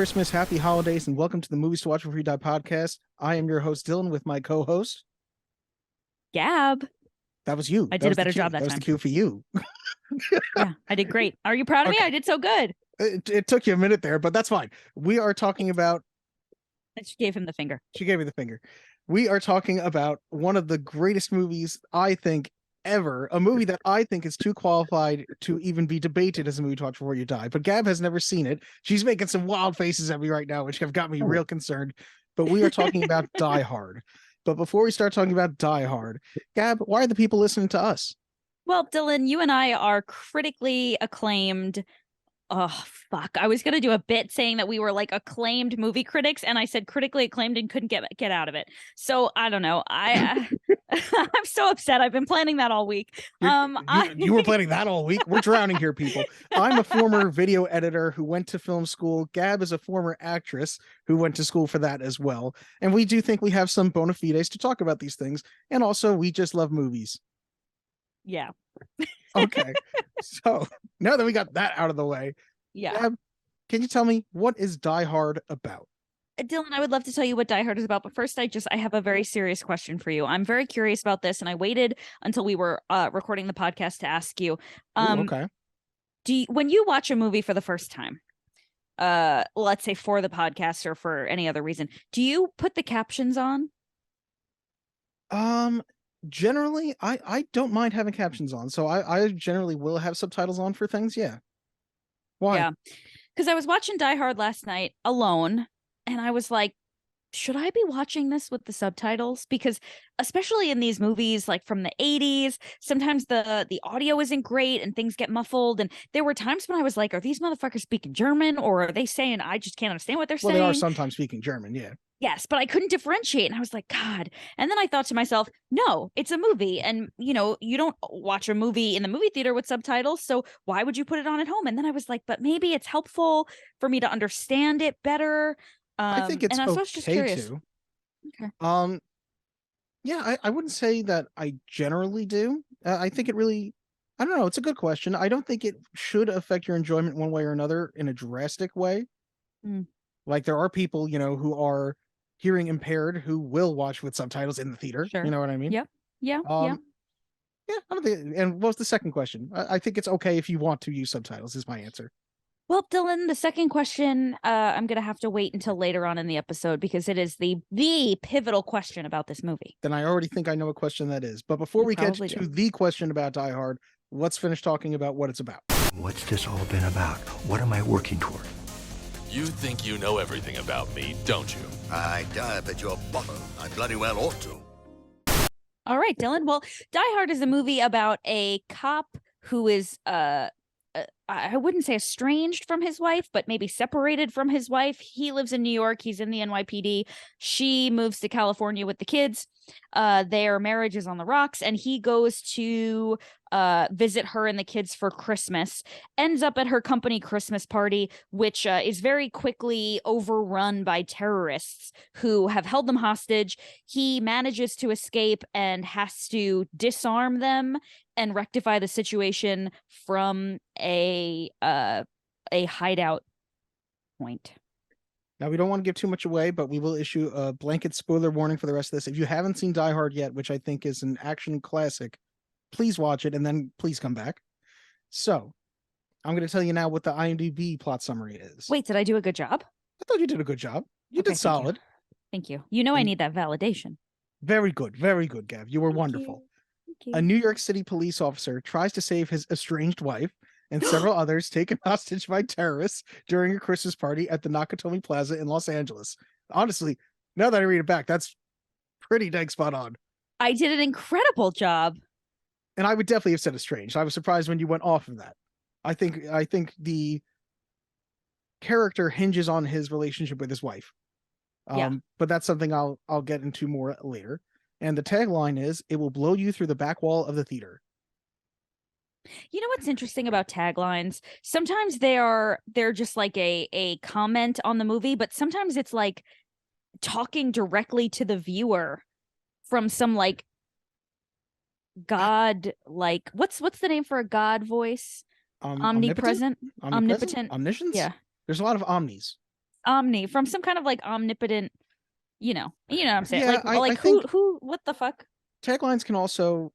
Christmas, happy holidays, and welcome to the Movies to Watch Before You Die podcast. I am your host, Dylan, with my co-host, Gab. That was you. I did a better job that time. That was the cue for you. Yeah, I did great. Are you proud of me? I did so good. It took you a minute there, but that's fine. We are talking about... She gave him the finger. She gave me the finger. We are talking about one of the greatest movies, I think, ever. A movie that I think is too qualified to even be debated as a movie to watch before you die. But Gab has never seen it. She's making some wild faces at me right now, which have got me real concerned. But we are talking about Die Hard. But before we start talking about Die Hard, Gab, why are the people listening to us? Well, Dylan, you and I are critically acclaimed. Oh, fuck. I was going to do a bit saying that we were like acclaimed movie critics, and I said critically acclaimed and couldn't get out of it. So I don't know. I'm so upset. I've been planning that all week. You were planning that all week? We're drowning here, people. I'm a former video editor who went to film school. Gab is a former actress who went to school for that as well. And we do think we have some bona fides to talk about these things. And also, we just love movies. Yeah. Okay. So now that we got that out of the way, Gab, can you tell me, what is Die Hard about? Dylan, I would love to tell you what Die Hard is about, but first I have a very serious question for you. I'm very curious about this, and I waited until we were recording the podcast to ask you. Okay. When you watch a movie for the first time, let's say for the podcast or for any other reason, do you put the captions on? Generally, I don't mind having captions on, so I generally will have subtitles on for things. Yeah. Why? Yeah, because I was watching Die Hard last night alone, and I was like, should I be watching this with the subtitles? Because especially in these movies like from the 80s, sometimes the audio isn't great and things get muffled. And there were times when I was like, are these motherfuckers speaking German, or are they saying I just can't understand what they're saying? Well, they are sometimes speaking German, yeah. Yes, but I couldn't differentiate. And I was like, God. And then I thought to myself, no, it's a movie. And, you don't watch a movie in the movie theater with subtitles. So why would you put it on at home? And then I was like, but maybe it's helpful for me to understand it better. I think it's okay to. Okay. Yeah, I wouldn't say that I generally do. I think it really, I don't know. It's a good question. I don't think it should affect your enjoyment one way or another in a drastic way. Like there are people, who are hearing impaired who will watch with subtitles in the theater. Sure. You know what I mean? Yep. Yeah. Yeah. Yeah, I don't think. And what was the second question? I think it's okay if you want to use subtitles. Is my answer. Well, Dylan, the second question, I'm gonna have to wait until later on in the episode because it is the pivotal question about this movie. Then I already think I know what question that is. But before we get to the question about Die Hard, let's finish talking about what it's about. What's this all been about? What am I working toward? You think you know everything about me, don't you? I dive at your bottom. I bloody well ought to. All right, Dylan. Well, Die Hard is a movie about a cop who is I wouldn't say estranged from his wife, but maybe separated from his wife. He lives in New York. He's in the NYPD. She moves to California with the kids. Their marriage is on the rocks, and he goes to visit her and the kids for Christmas. Ends up at her company Christmas party, which is very quickly overrun by terrorists who have held them hostage. He manages to escape and has to disarm them and rectify the situation from a hideout point. Now, we don't want to give too much away, but we will issue a blanket spoiler warning for the rest of this. If you haven't seen Die Hard yet, which I think is an action classic, please watch it and then please come back. So, I'm going to tell you now what the IMDb plot summary is. Wait, did I do a good job? I thought you did a good job. You did solid. Thank you. I need that validation. Very good, Gav. You were wonderful. Thank you. A New York City police officer tries to save his estranged wife and several others taken hostage by terrorists during a Christmas party at the Nakatomi Plaza in Los Angeles. Honestly, now that I read it back, that's pretty dang spot on. I did an incredible job. And I would definitely have said estranged. I was surprised when you went off of that. I think the character hinges on his relationship with his wife. But that's something I'll get into more later. And the tagline is, "It will blow you through the back wall of the theater." You know what's interesting about taglines? Sometimes they're just like a comment on the movie, but sometimes it's like talking directly to the viewer from some like God, like what's the name for a God voice? Omnipresent, omnipotent, omniscience. Yeah, there's a lot of omnis. omni from some kind of like omnipotent, you know what I'm saying? Yeah, I like think who what the fuck? taglines can also,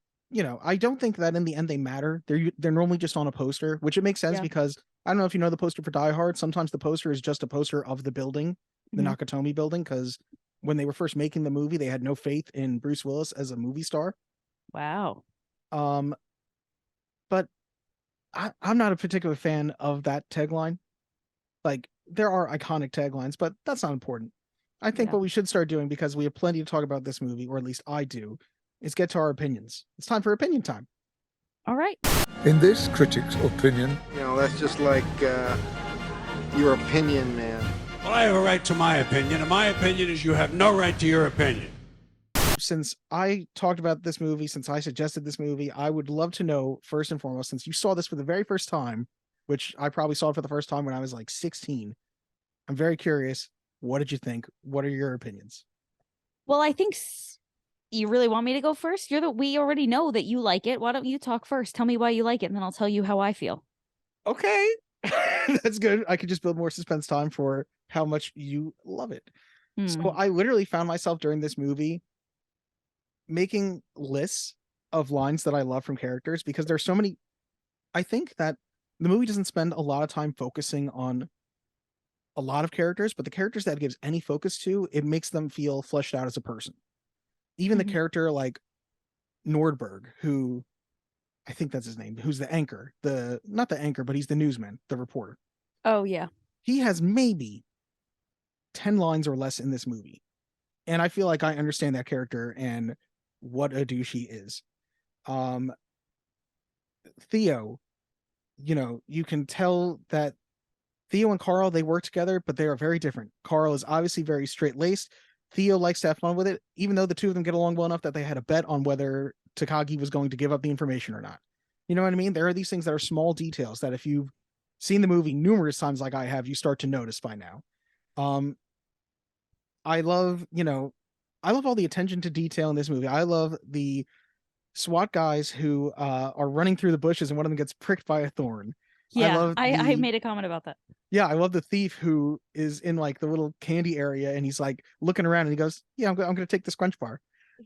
I don't think that in the end they matter. They're normally just on a poster, which it makes sense Yeah. because I don't know if you know the poster for Die Hard. Sometimes the poster is just a poster of the building, the Mhm. Nakatomi building, because when they were first making the movie, they had no faith in Bruce Willis as a movie star. Wow. Um, but I'm not a particular fan of that tagline. Like, there are iconic taglines, but that's not important. I think Yeah. what we should start doing, because we have plenty to talk about this movie, or at least I do, is get to our opinions. It's time for opinion time. All right. In this critic's opinion, That's just like your opinion, man. Well, I have a right to my opinion, and my opinion is you have no right to your opinion. Since I talked about this movie, since I suggested this movie, I would love to know, first and foremost, since you saw this for the very first time, which I probably saw it for the first time when I was like 16, I'm very curious. What did you think? What are your opinions? Well, I think you really want me to go first? We already know that you like it. Why don't you talk first? Tell me why you like it, and then I'll tell you how I feel. Okay. That's good. I could just build more suspense time for how much you love it. So I literally found myself during this movie making lists of lines that I love from characters, because there's so many. I think that the movie doesn't spend a lot of time focusing on a lot of characters, but the characters that it gives any focus to, it makes them feel fleshed out as a person. Even the character like Nordberg, who I think that's his name, who's the anchor, not the anchor, but he's the newsman, the reporter. Oh, yeah. He has maybe 10 lines or less in this movie. And I feel like I understand that character and what a douche he is. Theo, you can tell that Theo and Carl, they work together, but they are very different. Carl is obviously very straight-laced. Theo likes to have fun with it, even though the two of them get along well enough that they had a bet on whether Takagi was going to give up the information or not. You know what I mean? There are these things that are small details that if you've seen the movie numerous times like I have, you start to notice by now. I love all the attention to detail in this movie. I love the SWAT guys who are running through the bushes and one of them gets pricked by a thorn. Yeah, I made a comment about that. Yeah, I love the thief who is in like the little candy area and he's like looking around and he goes, "Yeah, I'm going to take the Scrunch bar."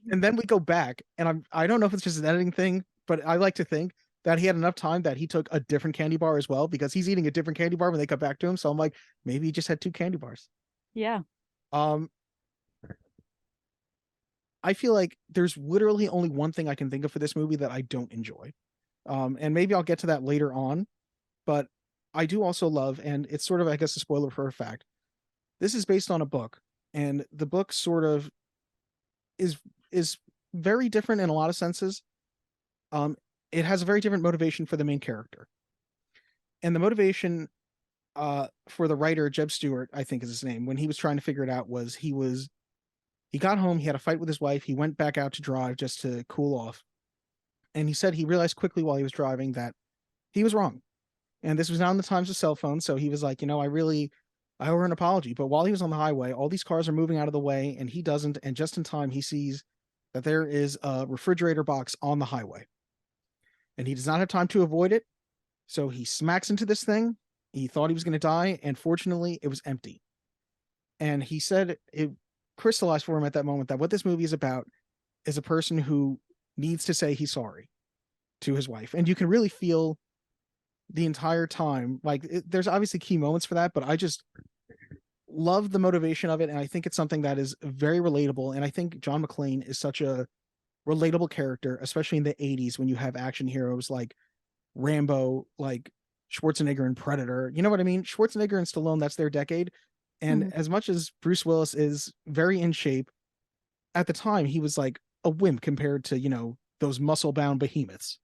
And then we go back and I don't know if it's just an editing thing, but I like to think that he had enough time that he took a different candy bar as well, because he's eating a different candy bar when they cut back to him. So I'm like, maybe he just had two candy bars. Yeah. I feel like there's literally only one thing I can think of for this movie that I don't enjoy. And maybe I'll get to that later on, but I do also love, and it's sort of, I guess, a spoiler for a fact. This is based on a book, and the book sort of is very different in a lot of senses. It has a very different motivation for the main character. And the motivation for the writer, Jeb Stewart, I think is his name, when he was trying to figure it out, was he got home, he had a fight with his wife, he went back out to drive just to cool off. And he said he realized quickly while he was driving that he was wrong. And this was not in the times of cell phones, so he was like, I owe her an apology. But while he was on the highway, all these cars are moving out of the way, and he doesn't. And just in time, he sees that there is a refrigerator box on the highway. And he does not have time to avoid it. So he smacks into this thing. He thought he was going to die, and fortunately, it was empty. And he said it crystallized for him at that moment that what this movie is about is a person who needs to say he's sorry to his wife. And you can really feel the entire time, like there's obviously key moments for that, but I just love the motivation of it. And I think it's something that is very relatable. And I think John McClane is such a relatable character, especially in the 80s when you have action heroes like Rambo, like Schwarzenegger and Predator. You know what I mean? Schwarzenegger and Stallone, that's their decade. And as much as Bruce Willis is very in shape, at the time he was like a wimp compared to, those muscle-bound behemoths.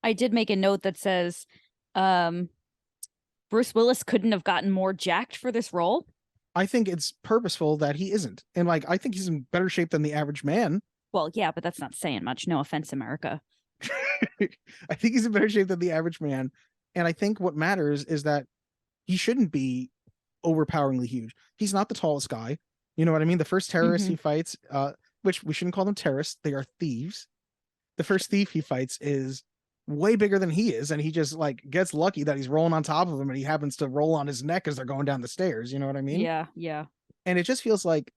I did make a note that says Bruce Willis couldn't have gotten more jacked for this role. I think it's purposeful that he isn't. And I think he's in better shape than the average man. Well, yeah, but that's not saying much. No offense, America. I think he's in better shape than the average man. And I think what matters is that he shouldn't be overpoweringly huge. He's not the tallest guy. You know what I mean? The first terrorist he fights, which we shouldn't call them terrorists, they are thieves. The first thief he fights is way bigger than he is, and he just like gets lucky that he's rolling on top of him and he happens to roll on his neck as they're going down the stairs. You know what I mean? Yeah. And it just feels like,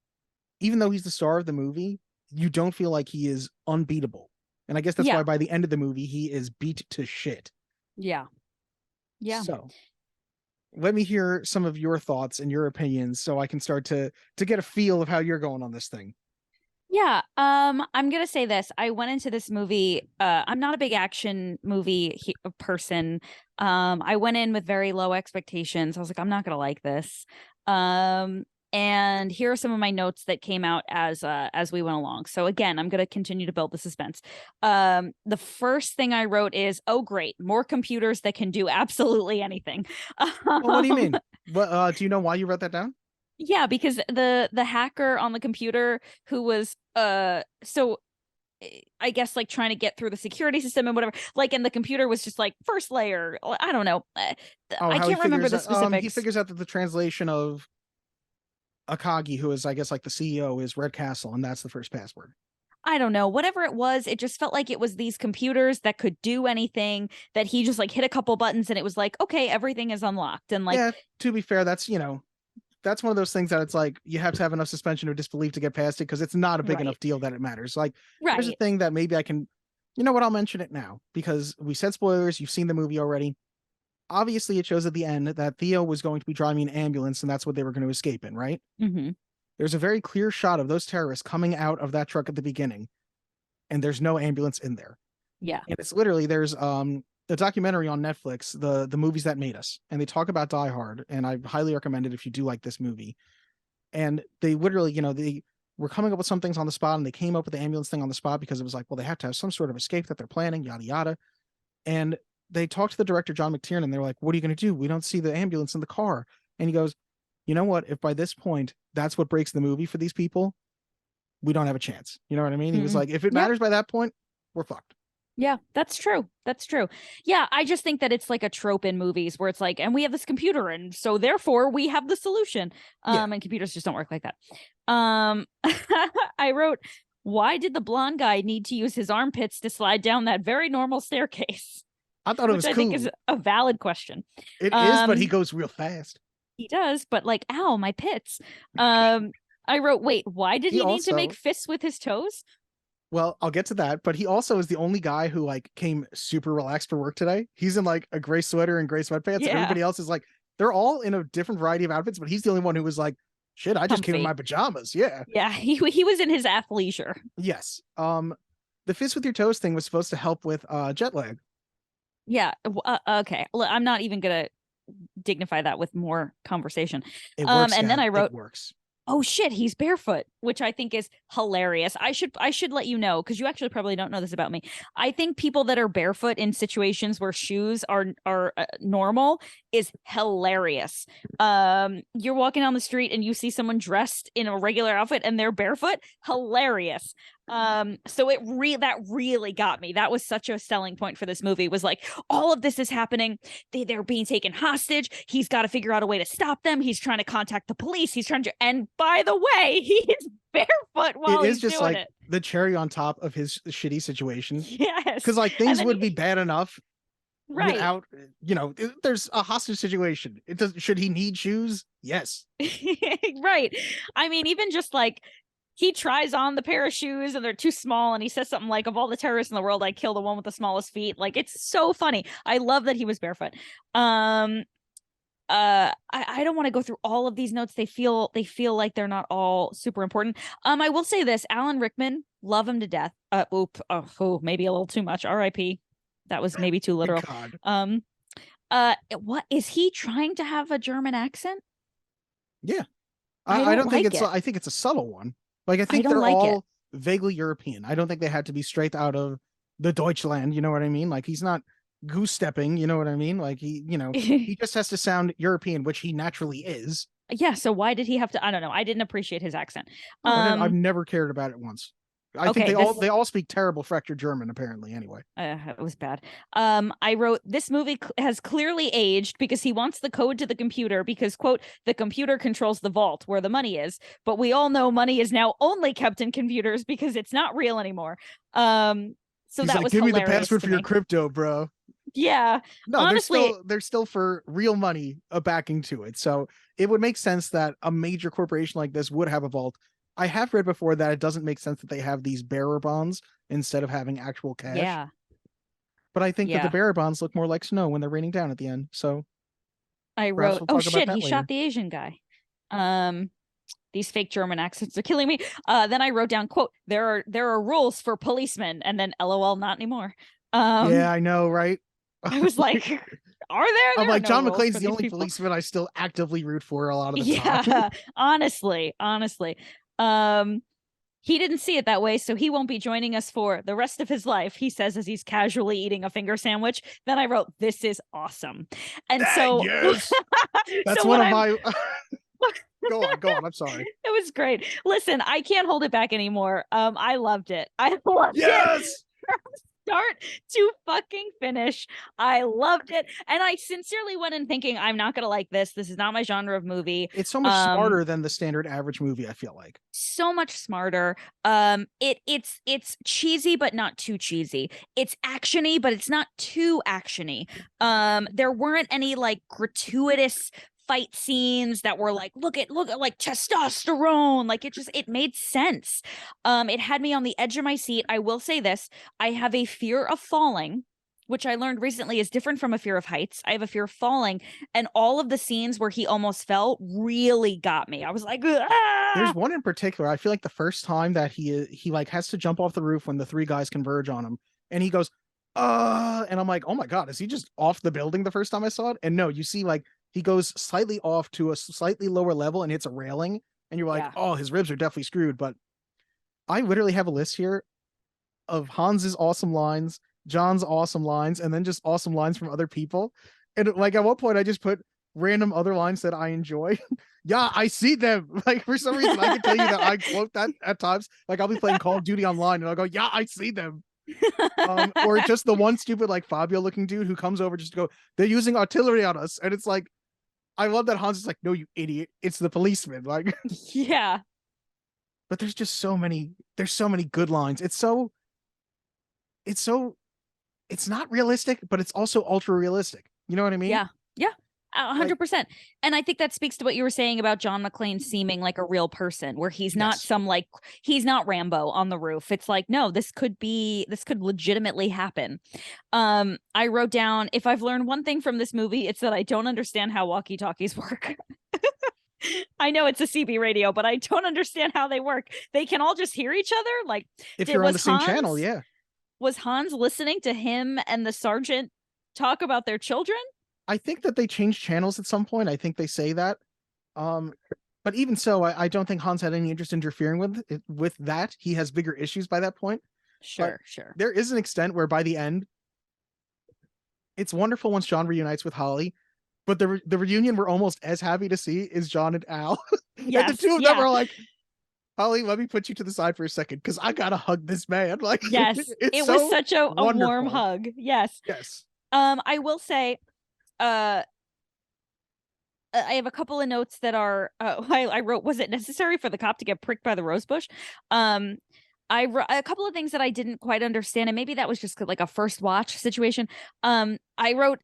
even though he's the star of the movie, you don't feel like he is unbeatable. And I guess that's why by the end of the movie, he is beat to shit. Yeah. So let me hear some of your thoughts and your opinions so I can start to get a feel of how you're going on this thing. Yeah. I'm gonna say this. I went into this movie. I'm not a big action movie person. I went in with very low expectations. I was like, I'm not gonna like this. And here are some of my notes that came out as we went along. So again, I'm gonna continue to build the suspense. The first thing I wrote is, oh great, more computers that can do absolutely anything. Well, what do you mean? What do you know why you wrote that down? Yeah, because the hacker on the computer who was so I guess like trying to get through the security system and whatever, like, and the computer was just like first layer. I don't know. I can't remember the specifics. He figures out that the translation of Akagi, who is I guess like the CEO, is Red Castle, and that's the first password. I don't know, whatever it was, it just felt like it was these computers that could do anything, that he just like hit a couple buttons and it was like, okay, everything is unlocked. And like, yeah, to be fair, that's that's one of those things that it's like you have to have enough suspension of disbelief to get past it, because it's not a big enough deal that it matters. Like, there's a thing that maybe I can, you know what, I'll mention it now because we said spoilers. You've seen the movie already. Obviously, it shows at the end that Theo was going to be driving an ambulance, and that's what they were going to escape in, right? Mm-hmm. There's a very clear shot of those terrorists coming out of that truck at the beginning, and there's no ambulance in there. Yeah. And it's literally, there's the documentary on Netflix, the movies that made us, and they talk about Die Hard, and I highly recommend it if you do like this movie. And they literally, they were coming up with some things on the spot, and they came up with the ambulance thing on the spot because it was like, well, they have to have some sort of escape that they're planning, yada yada. And they talked to the director John McTiernan, and they're like, what are you going to do? We don't see the ambulance in the car. And he goes, you know what, if by this point that's what breaks the movie for these people, we don't have a chance. You know what I mean? He was like, if it matters by that point, we're fucked. Yeah, that's true. That's true. Yeah, I just think that it's like a trope in movies where it's like, and we have this computer, and so therefore we have the solution. And computers just don't work like that. I wrote, why did the blonde guy need to use his armpits to slide down that very normal staircase? I thought it was cool. I think is a valid question. It is, but he goes real fast. He does, but like, ow, my pits. I wrote, wait, why did he need to make fists with his toes? Well, I'll get to that, but he also is the only guy who like came super relaxed for work today. He's in like a gray sweater and gray sweatpants. Yeah. Everybody else is like, they're all in a different variety of outfits, but he's the only one who was like, shit, I just came in my pajamas. Yeah. Yeah, he was in his athleisure. Yes. The fist with your toes thing was supposed to help with jet lag. Yeah. Okay. I'm not even gonna dignify that with more conversation. It works, and then I wrote, it works. Oh shit, he's barefoot, which I think is hilarious. I should let you know, because you actually probably don't know this about me. I think people that are barefoot in situations where shoes are normal is hilarious. You're walking down the street and you see someone dressed in a regular outfit and they're barefoot, hilarious. So that really got me. That was such a selling point for this movie, was like, all of this is happening. They're being taken hostage. He's got to figure out a way to stop them. He's trying to contact the police. And by the way, he is barefoot while he's doing it. It is just like the cherry on top of his shitty situation. Yes. Because like things would be bad enough. Right. Without, there's a hostage situation. Should he need shoes? Yes. Right. I mean, even just like, he tries on the pair of shoes and they're too small, and he says something like, of all the terrorists in the world, I kill the one with the smallest feet. Like, it's so funny. I love that he was barefoot. I don't want to go through all of these notes. They feel like they're not all super important. I will say this, Alan Rickman, love him to death. Maybe a little too much. R.I.P. That was maybe too literal. God. What is he trying to have a German accent? Yeah. I don't think it's I think it's a subtle one. Like, I think they're all vaguely European. I don't think they had to be straight out of the Deutschland. You know what I mean? Like, he's not goose stepping. You know what I mean? Like, he just has to sound European, which he naturally is. Yeah. So why did he have to? I don't know. I didn't appreciate his accent. I've never cared about it once. I think they all speak terrible fractured German, apparently, anyway. It was bad. I wrote, this movie has clearly aged because he wants the code to the computer because, quote, the computer controls the vault where the money is. But we all know money is now only kept in computers because it's not real anymore. So He's that like, was give me the hilarious password to for your me. crypto, bro. Yeah. No, Honestly, they're still for real money backing to it. So it would make sense that a major corporation like this would have a vault. I have read before that it doesn't make sense that they have these bearer bonds instead of having actual cash. yeah. But I think that the Yeah. bearer bonds look more like snow when they're raining down at the end. So I perhaps wrote, we'll oh talk about shit, that he later. shot the Asian guy. These fake German accents are killing me. Then I wrote down, quote, there are rules for policemen, and then LOL, not anymore. Yeah, I know, right? I was like, are there? I'm There are like, no John rules McClane's for the these only people. policeman I still actively root for a lot of the time. Yeah, honestly. He didn't see it that way, so he won't be joining us for the rest of his life, he says as he's casually eating a finger sandwich. Then I wrote, this is awesome. And so Yes. That's so one what of I'm my go on. I'm sorry. it was great. Listen, I can't hold it back anymore. I loved it. I loved it. Yes. Start to fucking finish. I loved it. And I sincerely went in thinking, I'm not gonna like this. This is not my genre of movie. It's so much smarter than the standard average movie, I feel like. So much smarter. It's cheesy, but not too cheesy. It's actiony, but it's not too actiony. There weren't any like gratuitous fight scenes that were like, look at like testosterone. Like it made sense. It had me on the edge of my seat. I will say this: I have a fear of falling, which I learned recently is different from a fear of heights. I have a fear of falling, and all of the scenes where he almost fell really got me. I was like, ah! There's one in particular. I feel like the first time that he like has to jump off the roof when the three guys converge on him, and he goes, and I'm like, oh my god, is he just off the building the first time I saw it? And no, you see like he goes slightly off to a slightly lower level and hits a railing, and you're like, Yeah. oh, his ribs are definitely screwed. But I literally have a list here of Hans's awesome lines, John's awesome lines, and then just awesome lines from other people. And like at one point, I just put random other lines that I enjoy. Yeah, I see them. Like for some reason, I can tell you that I quote that at times. Like I'll be playing Call of Duty online, and I'll go, "Yeah, I see them." Or just the one stupid like Fabio looking dude who comes over just to go, "They're using artillery on us," and it's like, I love that Hans is like, "No, you idiot! It's the policeman." Like, Yeah. but there's just so many. There's so many good lines. It's not realistic, but it's also ultra realistic. You know what I mean? Yeah. 100%. And I think that speaks to what you were saying about John McClane seeming like a real person, where he's not Yes. some like, he's not Rambo on the roof. It's like, no, this could legitimately happen. I wrote down, if I've learned one thing from this movie, it's that I don't understand how walkie-talkies work. I know it's a CB radio, but I don't understand how they work. They can all just hear each other. Like, If you're on the same channel, yeah. Was Hans listening to him and the sergeant talk about their children? I think that they changed channels at some point. I think they say that. But even so, I don't think Hans had any interest in interfering with that. He has bigger issues by that point. Sure. There is an extent where by the end, it's wonderful once John reunites with Holly, but the reunion we're almost as happy to see is John and Al. Yes, And the two of them are like, Holly, let me put you to the side for a second because I gotta hug this man. Like, Yes, it's it so was such a warm wonderful. hug. Yes. Yes. I will say, I have a couple of notes that are, I wrote, was it necessary for the cop to get pricked by the rose bush? I wrote a couple of things that I didn't quite understand, and maybe that was just like a first watch situation. I wrote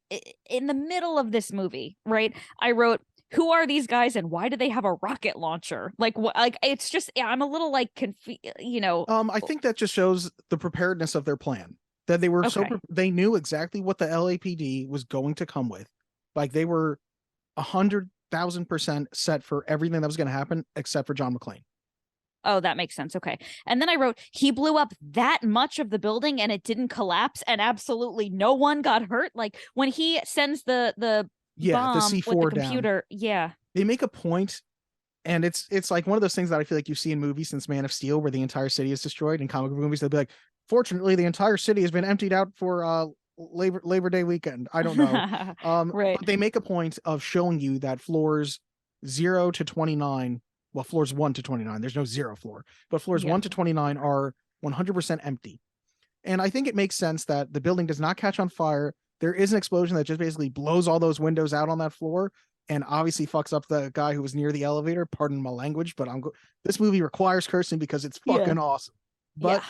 in the middle of this movie, right? I wrote, who are these guys and why do they have a rocket launcher? Like, what? Like, it's just, I'm a little like confused, I think that just shows the preparedness of their plan. That they were Okay. they knew exactly what the LAPD was going to come with. Like they were 100,000% set for everything that was going to happen, except for John McClane. Oh, that makes sense. Okay. And then I wrote, he blew up that much of the building and it didn't collapse and absolutely no one got hurt. Like when he sends the bomb the C4 with the down. computer. Yeah. They make a point, and it's like one of those things that I feel like you see in movies since Man of Steel, where the entire city is destroyed. In comic book movies, they'll be like, fortunately, the entire city has been emptied out for Labor Day weekend. I don't know. Right. But they make a point of showing you that floors 0 to 29, well, floors 1 to 29, there's no 0 floor, but floors Yeah. 1 to 29 are 100% empty. And I think it makes sense that the building does not catch on fire. There is an explosion that just basically blows all those windows out on that floor and obviously fucks up the guy who was near the elevator. Pardon my language, but this movie requires cursing because it's fucking awesome. But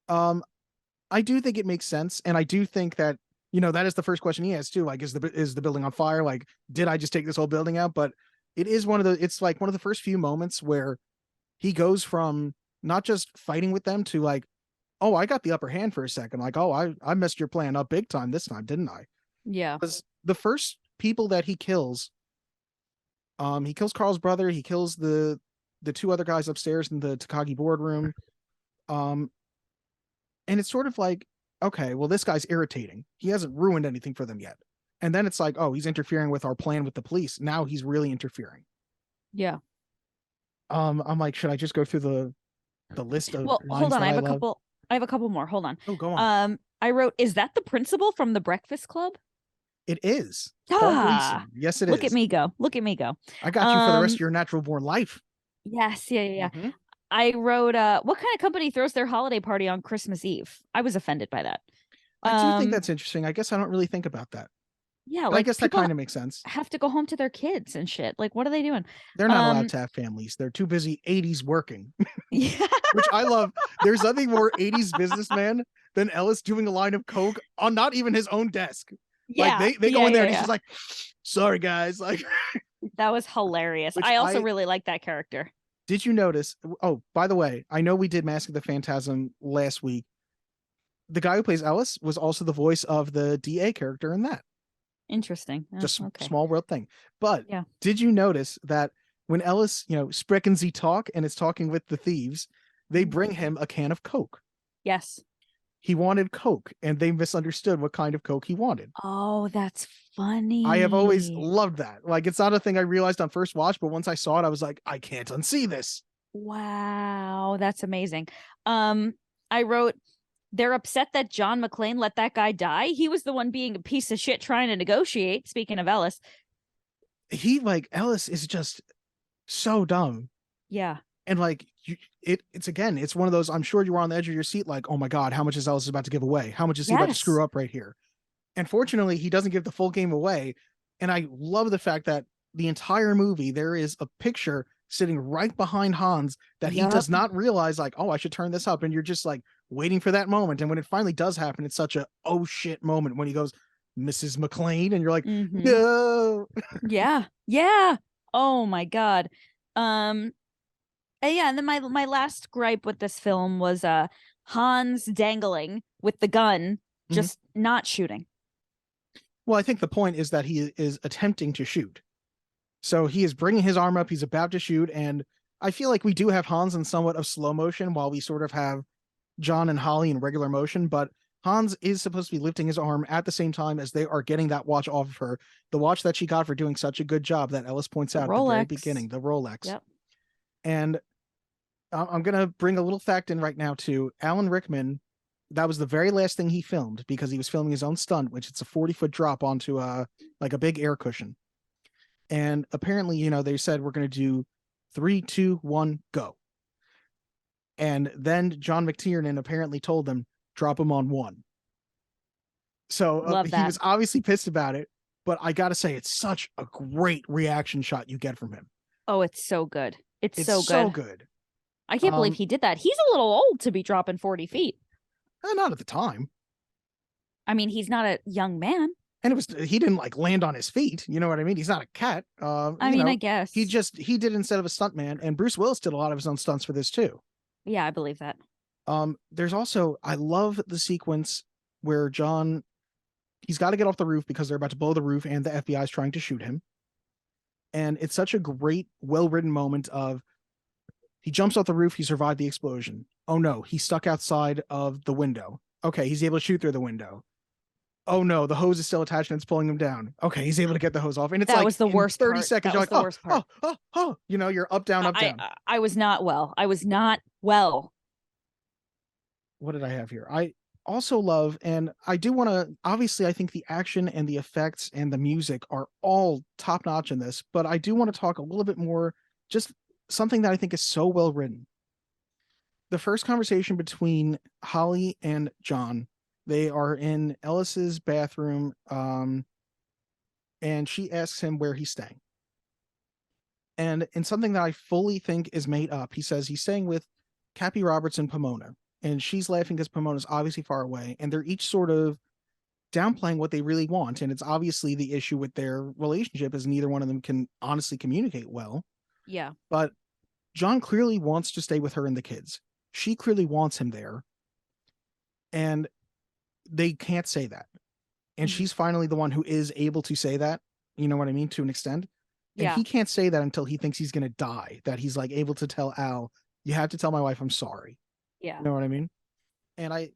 I I do think it makes sense, and I do think that, you know, that is the first question he has too. Like, is the building on fire? Like, did I just take this whole building out? But it's like one of the first few moments where he goes from not just fighting with them to like, oh, I got the upper hand for a second. Like, oh, I messed your plan up big time this time, didn't I? Yeah. Because the first people that he kills Carl's brother, he kills the two other guys upstairs in the Takagi boardroom. And it's sort of like, okay, well, this guy's irritating. He hasn't ruined anything for them yet. And then it's like, oh, he's interfering with our plan with the police. Now he's really interfering. Yeah. I'm like, should I just go through the list of Well, lines hold on. that I have a love? couple. I have a couple more. Hold on. Oh, go on. I wrote, is that the principal from the Breakfast Club? It is. Paul Gleason. Yes, it is. Look at me go. Look at me go. I got you for the rest of your natural born life. Yes. Yeah. Mhm. I wrote, what kind of company throws their holiday party on Christmas Eve? I was offended by that. I do think that's interesting. I guess I don't really think about that. Yeah, But like I guess that people kind of makes sense. have to go home to their kids and shit. Like, what are they doing? They're not allowed to have families. They're too busy 80s working, Yeah. which I love. There's nothing more 80s businessman than Ellis doing a line of coke on not even his own desk. Yeah. Like they go in there and he's yeah. just like, sorry guys. Like, That was hilarious. Which I also I- really like that character. did you notice? Oh, by the way, I know we did Mask of the Phantasm last week. The guy who plays Ellis was also the voice of the DA character in that. Interesting. Oh, Just okay. small world thing. But Yeah. did you notice that when Ellis, sprechen Sie talk and is talking with the thieves, they bring him a can of Coke. Yes. He wanted Coke and they misunderstood what kind of Coke he wanted. Oh, that's funny. I have always loved that. Like, it's not a thing I realized on first watch, but once I saw it, I was like, I can't unsee this. Wow, that's amazing. I wrote, they're upset that John McClane let that guy die. He was the one being a piece of shit trying to negotiate. Speaking of Ellis. Ellis is just so dumb. Yeah. And like, it's one of those, I'm sure you were on the edge of your seat, like, oh my God, how much is Ellis about to give away? How much is he about to Yes. screw up right here? And fortunately, he doesn't give the full game away. And I love the fact that the entire movie, there is a picture sitting right behind Hans that he does not realize, like, oh, I should turn this up. And you're just like waiting for that moment. And when it finally does happen, it's such a oh shit moment when he goes, Mrs. McClane, and you're like, Mhm. no. Yeah. Yeah. Oh my God. And yeah, and then my last gripe with this film was Hans dangling with the gun, just not shooting. Well, I think the point is that he is attempting to shoot. So he is bringing his arm up. He's about to shoot. And I feel like we do have Hans in somewhat of slow motion while we sort of have John and Holly in regular motion. But Hans is supposed to be lifting his arm at the same time as they are getting that watch off of her. The watch that she got for doing such a good job that Ellis points out at the very beginning, the Rolex. Yep. And I'm going to bring a little fact in right now too. Alan Rickman, that was the very last thing he filmed because he was filming his own stunt, which it's a 40-foot drop onto like a big air cushion. And apparently, they said, we're going to do 3, 2, 1, go. And then John McTiernan apparently told them, drop him on 1. So he was obviously pissed about it, but I got to say, it's such a great reaction shot you get from him. Oh, it's so good. It's so good. So good. I can't believe he did that. He's a little old to be dropping 40 feet. Not at the time. I mean, he's not a young man. And he didn't like land on his feet. You know what I mean? He's not a cat. I guess. He did instead of a stuntman, and Bruce Willis did a lot of his own stunts for this too. Yeah, I believe that. There's also, I love the sequence where he's got to get off the roof because they're about to blow the roof and the FBI is trying to shoot him. And it's such a great, well-written moment of, he jumps off the roof, he survived the explosion. Oh no, he's stuck outside of the window. Okay, he's able to shoot through the window. Oh no, the hose is still attached and it's pulling him down. Okay, he's able to get the hose off. And it's that like was the worst 30 part. seconds, That you're was like, the worst part. you're up, down, up, down. I was not well. I was not well. What did I have here? I also love, and I do want to, obviously, I think the action and the effects and the music are all top notch in this, but I do want to talk a little bit more, just something that I think is so well written. The first conversation between Holly and John, they are in Ellis's bathroom, and she asks him where he's staying. And in something that I fully think is made up, he says he's staying with Cappy Roberts and Pomona. and she's laughing because Pomona's obviously far away, and they're each sort of downplaying what they really want. And it's obviously the issue with their relationship is neither one of them can honestly communicate well. Yeah. But John clearly wants to stay with her and the kids. She clearly wants him there. And they can't say that. And she's finally the one who is able to say that. You know what I mean? To an extent. And Yeah. he can't say that until he thinks he's going to die, that he's like able to tell Al, you have to tell my wife I'm sorry. Yeah. You know what I mean? And I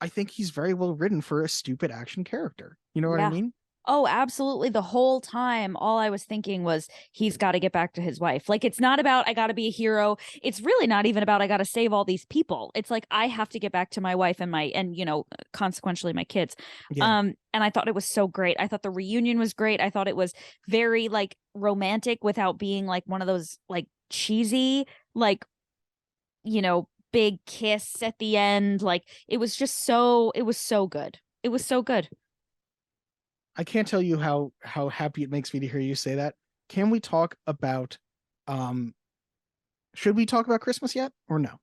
think he's very well written for a stupid action character. You know what I Yeah. mean? Oh, absolutely. The whole time, all I was thinking was he's got to get back to his wife. Like, it's not about I got to be a hero. It's really not even about I got to save all these people. It's like I have to get back to my wife and you know, consequentially my kids. Yeah. And I thought it was so great. I thought the reunion was great. I thought it was very like romantic without being like one of those like cheesy, like, you know, big kiss at the end. Like it was just so, it was so good. It was so good. I can't tell you how happy it makes me to hear you say that. Can we talk about should we talk about Christmas yet or no?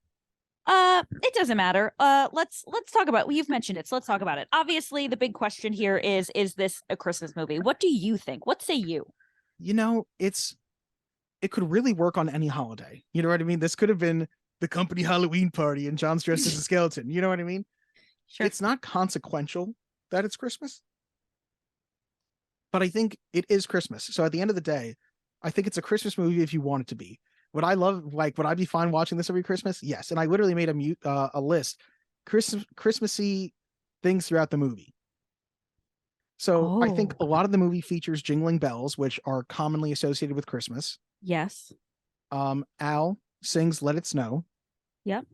It doesn't matter. Let's talk about, well, you've mentioned it, so let's talk about it. Obviously, the big question here is this a Christmas movie? What do you think? What say you? You know, it could really work on any holiday. You know what I mean? This could have been the company Halloween party and John's dressed as a skeleton. You know what I mean? Sure. It's not consequential that it's Christmas. But I think it is Christmas. So at the end of the day, I think it's a Christmas movie if you want it to be. Would I love, like, would I be fine watching this every Christmas? Yes. And I literally made a list, Christmassy things throughout the movie. So I think a lot of the movie features jingling bells, which are commonly associated with Christmas. Yes. Al sings Let It Snow. Yep.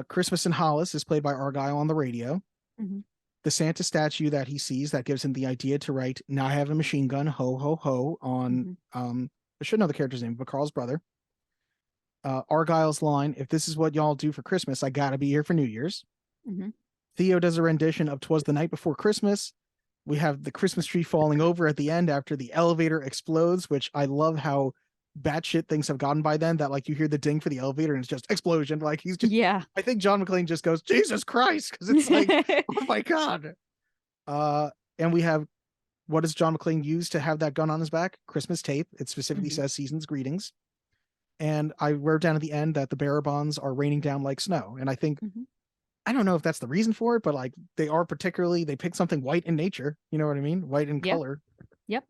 Christmas in Hollis is played by Argyle on the radio. Mm-hmm. The Santa statue that he sees that gives him the idea to write "Now I have a machine gun, ho ho ho" on I should know the character's name, but Carl's brother. Argyle's line, "If this is what y'all do for Christmas, I gotta be here for New Year's." Mm-hmm. Theo does a rendition of "'Twas the Night Before Christmas." We have the Christmas tree falling over at the end after the elevator explodes, which I love how batshit things have gotten by then, that like you hear the ding for the elevator and it's just explosion. Like he's just, yeah. I think John McClane just goes, Jesus Christ, because it's like, oh my God. And we have, what does John McClane use to have that gun on his back? Christmas tape. It specifically says Season's Greetings. And I wrote down at the end that the bearer bonds are raining down like snow. And I think, I don't know if that's the reason for it, but like they are particularly, they pick something white in nature. You know what I mean? White in color. Yep.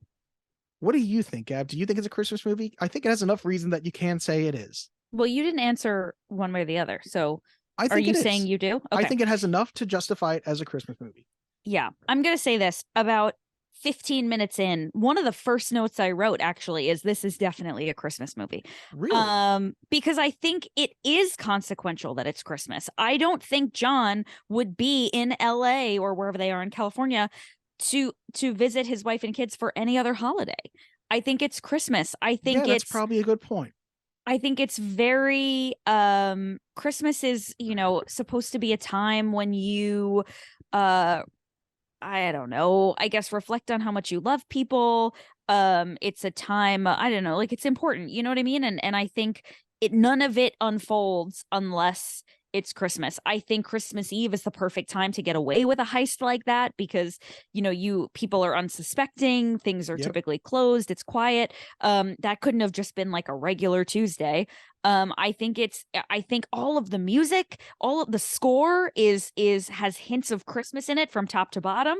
What do you think, Gab? Do you think it's a Christmas movie? I think it has enough reason that you can say it is. Well, you didn't answer one way or the other. So I think are you saying you do? Okay. I think it has enough to justify it as a Christmas movie. Yeah. I'm going to say this about 15 minutes in. One of the first notes I wrote actually is this is definitely a Christmas movie. Really? Because I think it is consequential that it's Christmas. I don't think John would be in LA or wherever they are in California to visit his wife and kids for any other holiday. I think it's Christmas. I think that's probably a good point. I think it's very Christmas is, you know, supposed to be a time when you I don't know, I guess reflect on how much you love people. It's a time, I don't know, like it's important, you know what I mean? And I think none of it unfolds unless it's Christmas. I think Christmas Eve is the perfect time to get away with a heist like that because, you know, people are unsuspecting, things are typically closed, it's quiet. That couldn't have just been like a regular Tuesday. I think all of the music, all of the score has hints of Christmas in it from top to bottom.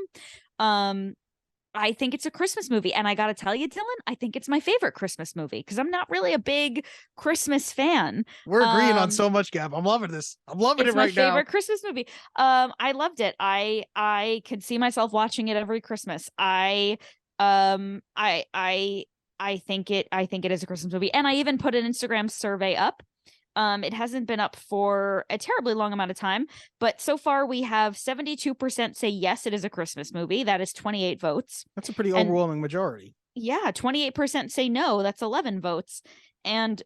I think it's a Christmas movie. And I got to tell you, Dylan, I think it's my favorite Christmas movie because I'm not really a big Christmas fan. We're agreeing on so much, Gab. I'm loving this. I'm loving it right now. It's my favorite Christmas movie. I loved it. I could see myself watching it every Christmas. I think it is a Christmas movie. And I even put an Instagram survey up. It hasn't been up for a terribly long amount of time, but so far we have 72% say yes, it is a Christmas movie. That is 28 votes. That's a pretty overwhelming majority. Yeah, 28% say no. That's 11 votes. And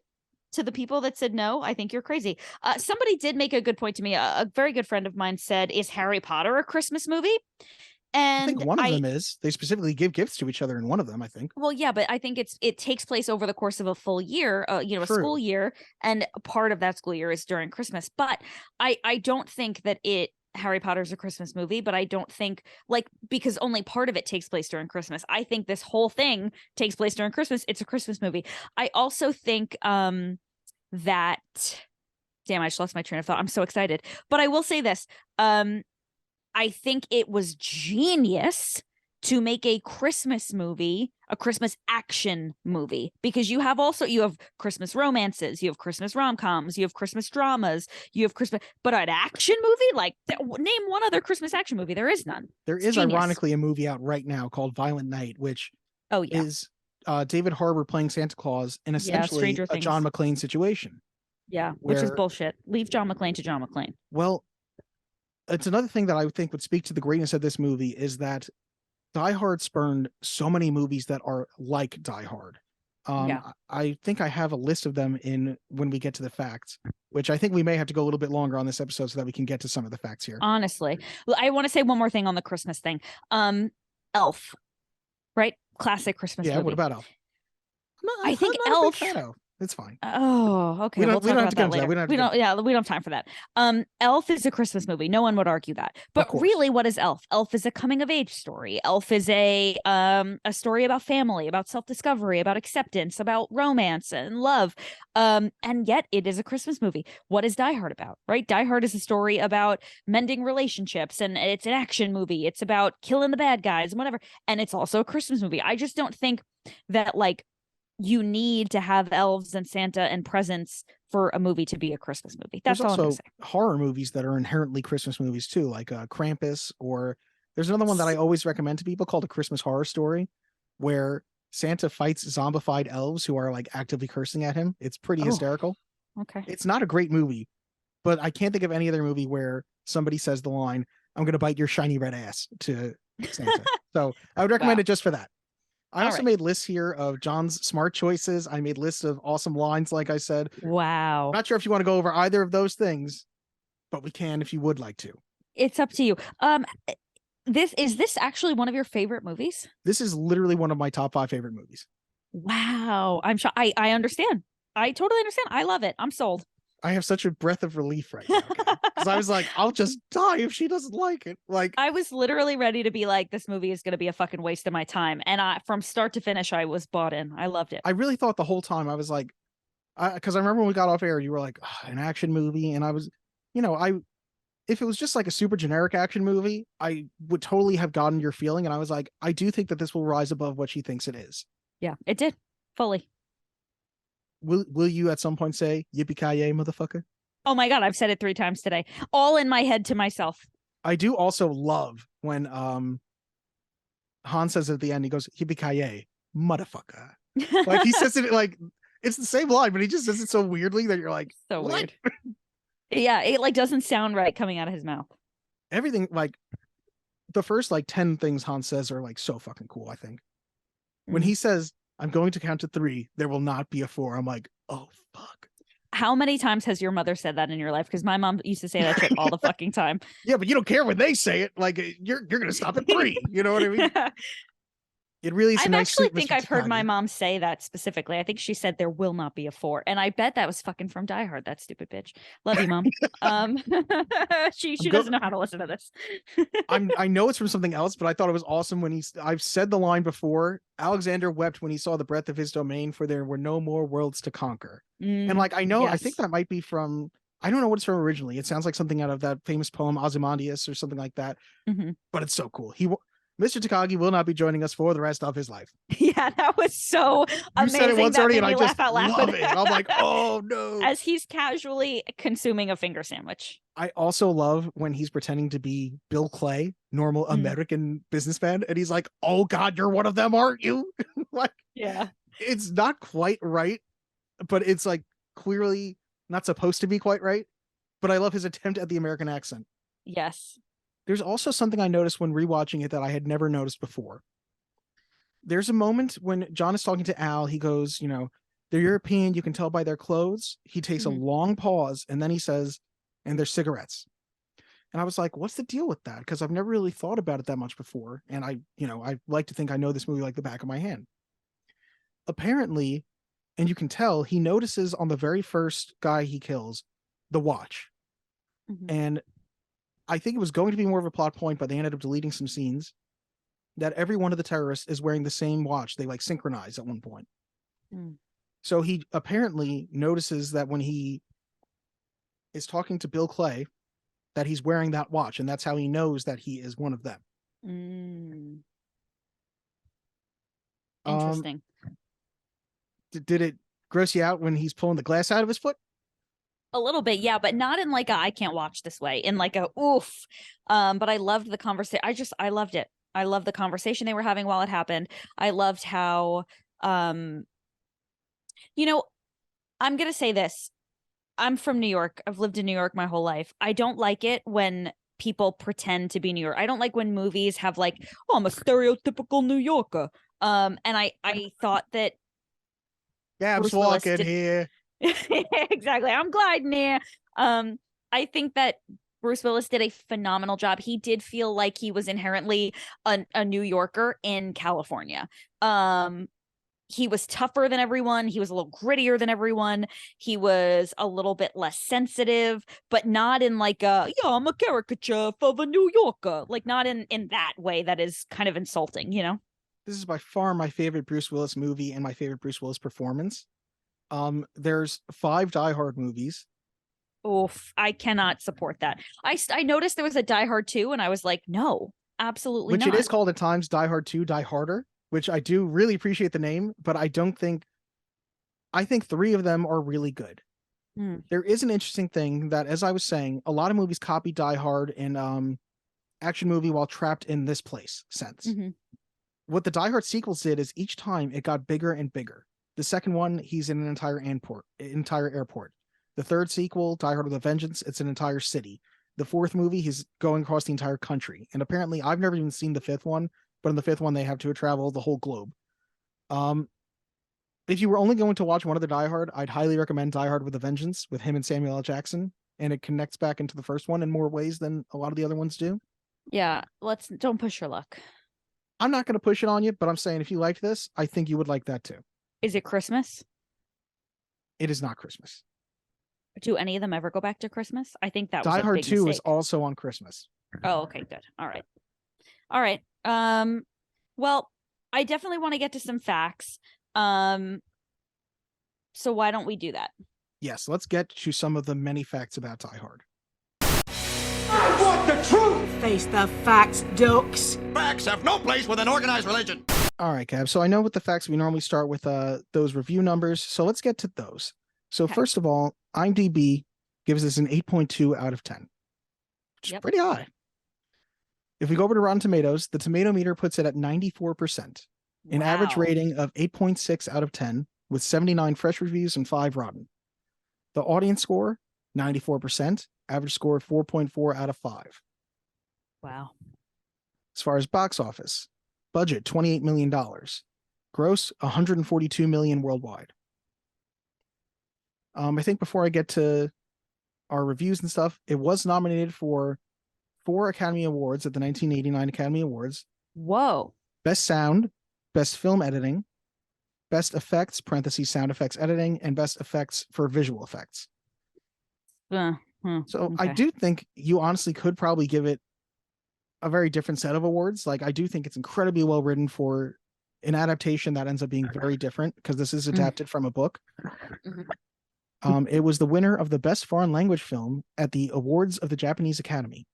to the people that said no, I think you're crazy. Somebody did make a good point to me. A very good friend of mine said, "Is Harry Potter a Christmas movie?" I And think one of them is. They specifically give gifts to each other in one of them, I think. well, yeah, but I think it takes place over the course of a full year, a True. school year, and part of that school year is during Christmas. But I don't think that Harry Potter's a Christmas movie, but I don't think because only part of it takes place during Christmas. I think this whole thing takes place during Christmas. It's a Christmas movie. I also think that damn, I just lost my train of thought. I'm so excited. But I will say this. I think it was genius to make a Christmas movie, a Christmas action movie, because you have Christmas romances, you have Christmas rom-coms, you have Christmas dramas, you have Christmas, but an action movie, name one other Christmas action movie. There is none. There is ironically a movie out right now called Violent Night, which is David Harbour playing Santa Claus in essentially a John McClane situation. Yeah, which is bullshit. Leave John McClane to John McClane. Well, it's another thing that I would think would speak to the greatness of this movie is that Die Hard spurned so many movies that are like Die Hard. I think I have a list of them when we get to the facts, which I think we may have to go a little bit longer on this episode so that we can get to some of the facts here. Honestly, I want to say one more thing on the Christmas thing. Elf, right? Classic Christmas movie. Yeah, what about Elf? I think Elf. It's fine. Oh, okay. We don't have to get into that. We don't have time for that. Elf is a Christmas movie. No one would argue that. But really, what is Elf? Elf is a coming of age story. Elf is a story about family, about self-discovery, about acceptance, about romance and love. And yet it is a Christmas movie. What is Die Hard about? Right? Die Hard is a story about mending relationships, and it's an action movie. It's about killing the bad guys and whatever. And it's also a Christmas movie. I just don't think that you need to have elves and Santa and presents for a movie to be a Christmas movie. That's all I'm gonna say. Horror movies that are inherently Christmas movies too, like Krampus, or there's another one that I always recommend to people called A Christmas Horror Story, where Santa fights zombified elves who are actively cursing at him. It's pretty hysterical. Okay. It's not a great movie, but I can't think of any other movie where somebody says the line, "I'm going to bite your shiny red ass" to Santa. So I would recommend it just for that. I also made lists here of John's smart choices. I made lists of awesome lines, like I said. Wow. I'm not sure if you want to go over either of those things, but we can if you would like to. It's up to you. Is this actually one of your favorite movies? This is literally one of my top 5 favorite movies. Wow. I'm sure I understand. I totally understand. I love it. I'm sold. I have such a breath of relief right now. Because I was like, I'll just die if she doesn't like it. I was literally ready to be like, this movie is going to be a fucking waste of my time. And from start to finish, I was bought in. I loved it. I really thought the whole time, I was like, because I remember when we got off air, you were like, an action movie. And I was, if it was just like a super generic action movie, I would totally have gotten your feeling. And I was like, I do think that this will rise above what she thinks it is. Yeah, it did. Fully. Will you at some point say yippee-ki-yay, motherfucker? Oh my God, I've said it 3 times today, all in my head to myself. I do also love when Han says at the end, he goes, yippee-ki-yay, motherfucker. He says it it's the same line, but he just says it so weirdly that you're like, so what? Weird. Yeah, it doesn't sound right coming out of his mouth. Everything, the first 10 things Han says are so fucking cool, I think. When he says, I'm going to count to 3, there will not be a 4. I'm like, oh fuck. How many times has your mother said that in your life? Because my mom used to say that shit all the fucking time. Yeah, but you don't care when they say it. You're gonna stop at 3. You know what I mean? It really is. I actually think I've heard my mom say that specifically. I think she said there will not be a 4, and I bet that was fucking from Die Hard. That stupid bitch. Love you, Mom. She doesn't know how to listen to this. I know it's from something else, but I thought it was awesome when I've said the line before. Alexander wept when he saw the breadth of his domain, for there were no more worlds to conquer. And I know, yes. I think that might be from. I don't know what it's from originally. It sounds like something out of that famous poem Ozymandias or something like that. Mm-hmm. But it's so cool. Mr. Takagi will not be joining us for the rest of his life. Yeah, that was so amazing. You said it once already, and I just love it. I'm like, oh no. As he's casually consuming a finger sandwich. I also love when he's pretending to be Bill Clay, normal American businessman, and he's like, oh God, you're one of them, aren't you? Yeah. It's not quite right, but it's clearly not supposed to be quite right. But I love his attempt at the American accent. Yes. There's also something I noticed when rewatching it that I had never noticed before. There's a moment when John is talking to Al. He goes, they're European. You can tell by their clothes. He takes a long pause, and then he says, and their cigarettes. And I was like, what's the deal with that? Because I've never really thought about it that much before. And I like to think I know this movie like the back of my hand. Apparently, and you can tell, he notices on the very first guy he kills the watch. Mhm. And I think it was going to be more of a plot point, but they ended up deleting some scenes, that every one of the terrorists is wearing the same watch. They like synchronize at one point. Mm. So he apparently notices that when he is talking to Bill Clay, that he's wearing that watch, and that's how he knows that he is one of them. Mm. Um, Interesting. Did it gross you out when he's pulling the glass out of his foot? A little bit, yeah, but not in like a I can't watch this way, in like a oof. But I loved the conversation. I loved it. I loved the conversation they were having while it happened. I loved how you know, I'm gonna say this. I'm from New York. I've lived in New York my whole life. I don't like it when people pretend to be New York. I don't like when movies have like, oh, I'm a stereotypical New Yorker. And I thought that Yeah, I'm Bruce Willis walking did- here. exactly. I'm gliding here. I think that Bruce Willis did a phenomenal job. He did feel like he was inherently a New Yorker in California. He was tougher than everyone. He was a little grittier than everyone. He was a little bit less sensitive, but not in like a, yeah, I'm a caricature of a New Yorker. Like not in that way that is kind of insulting, you know? This is by far my favorite Bruce Willis movie and my favorite Bruce Willis performance. There's 5 Die Hard movies. Oof, I cannot support that. I noticed there was a Die Hard 2 and I was like, no, absolutely Which not. it is called at times Die Hard 2, Die Harder, which I do really appreciate the name, but I think 3 of them are really good. Hmm. There is an interesting thing that, as I was saying, a lot of movies copy Die Hard in action movie while trapped in this place sense. Mhm. What the Die Hard sequels did is each time it got bigger and bigger. The second one, he's in an entire airport. The third sequel, Die Hard with a Vengeance, it's an entire city. The fourth movie, he's going across the entire country. And apparently, I've never even seen the fifth one, but in the fifth one, they have to travel the whole globe. If you were only going to watch one of the Die Hard, I'd highly recommend Die Hard with a Vengeance with him and Samuel L. Jackson. And it connects back into the first one in more ways than a lot of the other ones do. Yeah, don't push your luck. I'm not going to push it on you, but I'm saying if you liked this, I think you would like that too. Is it Christmas? It is not Christmas. Do any of them ever go back to Christmas? I think that was Die a Hard big 2 is mistake. also on Christmas. Oh, okay, good. All right. All right. Well, I definitely want to get to some facts. So why don't we do that? Yes, let's get to some of the many facts about Die Hard. I want the truth! Face the facts, ducks. Facts have no place with an organized religion. All right, Gab. So I know with the facts, we normally start with those review numbers. So let's get to those. So Okay. first of all, IMDb gives us an 8.2 out of 10, which is pretty high. If we go over to Rotten Tomatoes, the tomato meter puts it at 94%, an average Wow. rating of 8.6 out of 10, with 79 fresh reviews and 5 rotten. The audience score, 94%, average score 4.4 out of 5. Wow. As far as box office, budget $28 million, gross $142 million worldwide. I think before I get to our reviews and stuff, it was nominated for 4 Academy Awards at the 1989 Academy Awards. Whoa. Best Sound, Best Film Editing, Best Effects, parentheses sound effects editing, and Best Effects for Visual Effects. So I okay. do think you honestly could probably give it a very different set of awards. Like I do think it's incredibly well written for an adaptation that ends up being very different because this is adapted from a book. Mhm. It was the winner of the Best Foreign Language Film at the Awards of the Japanese Academy.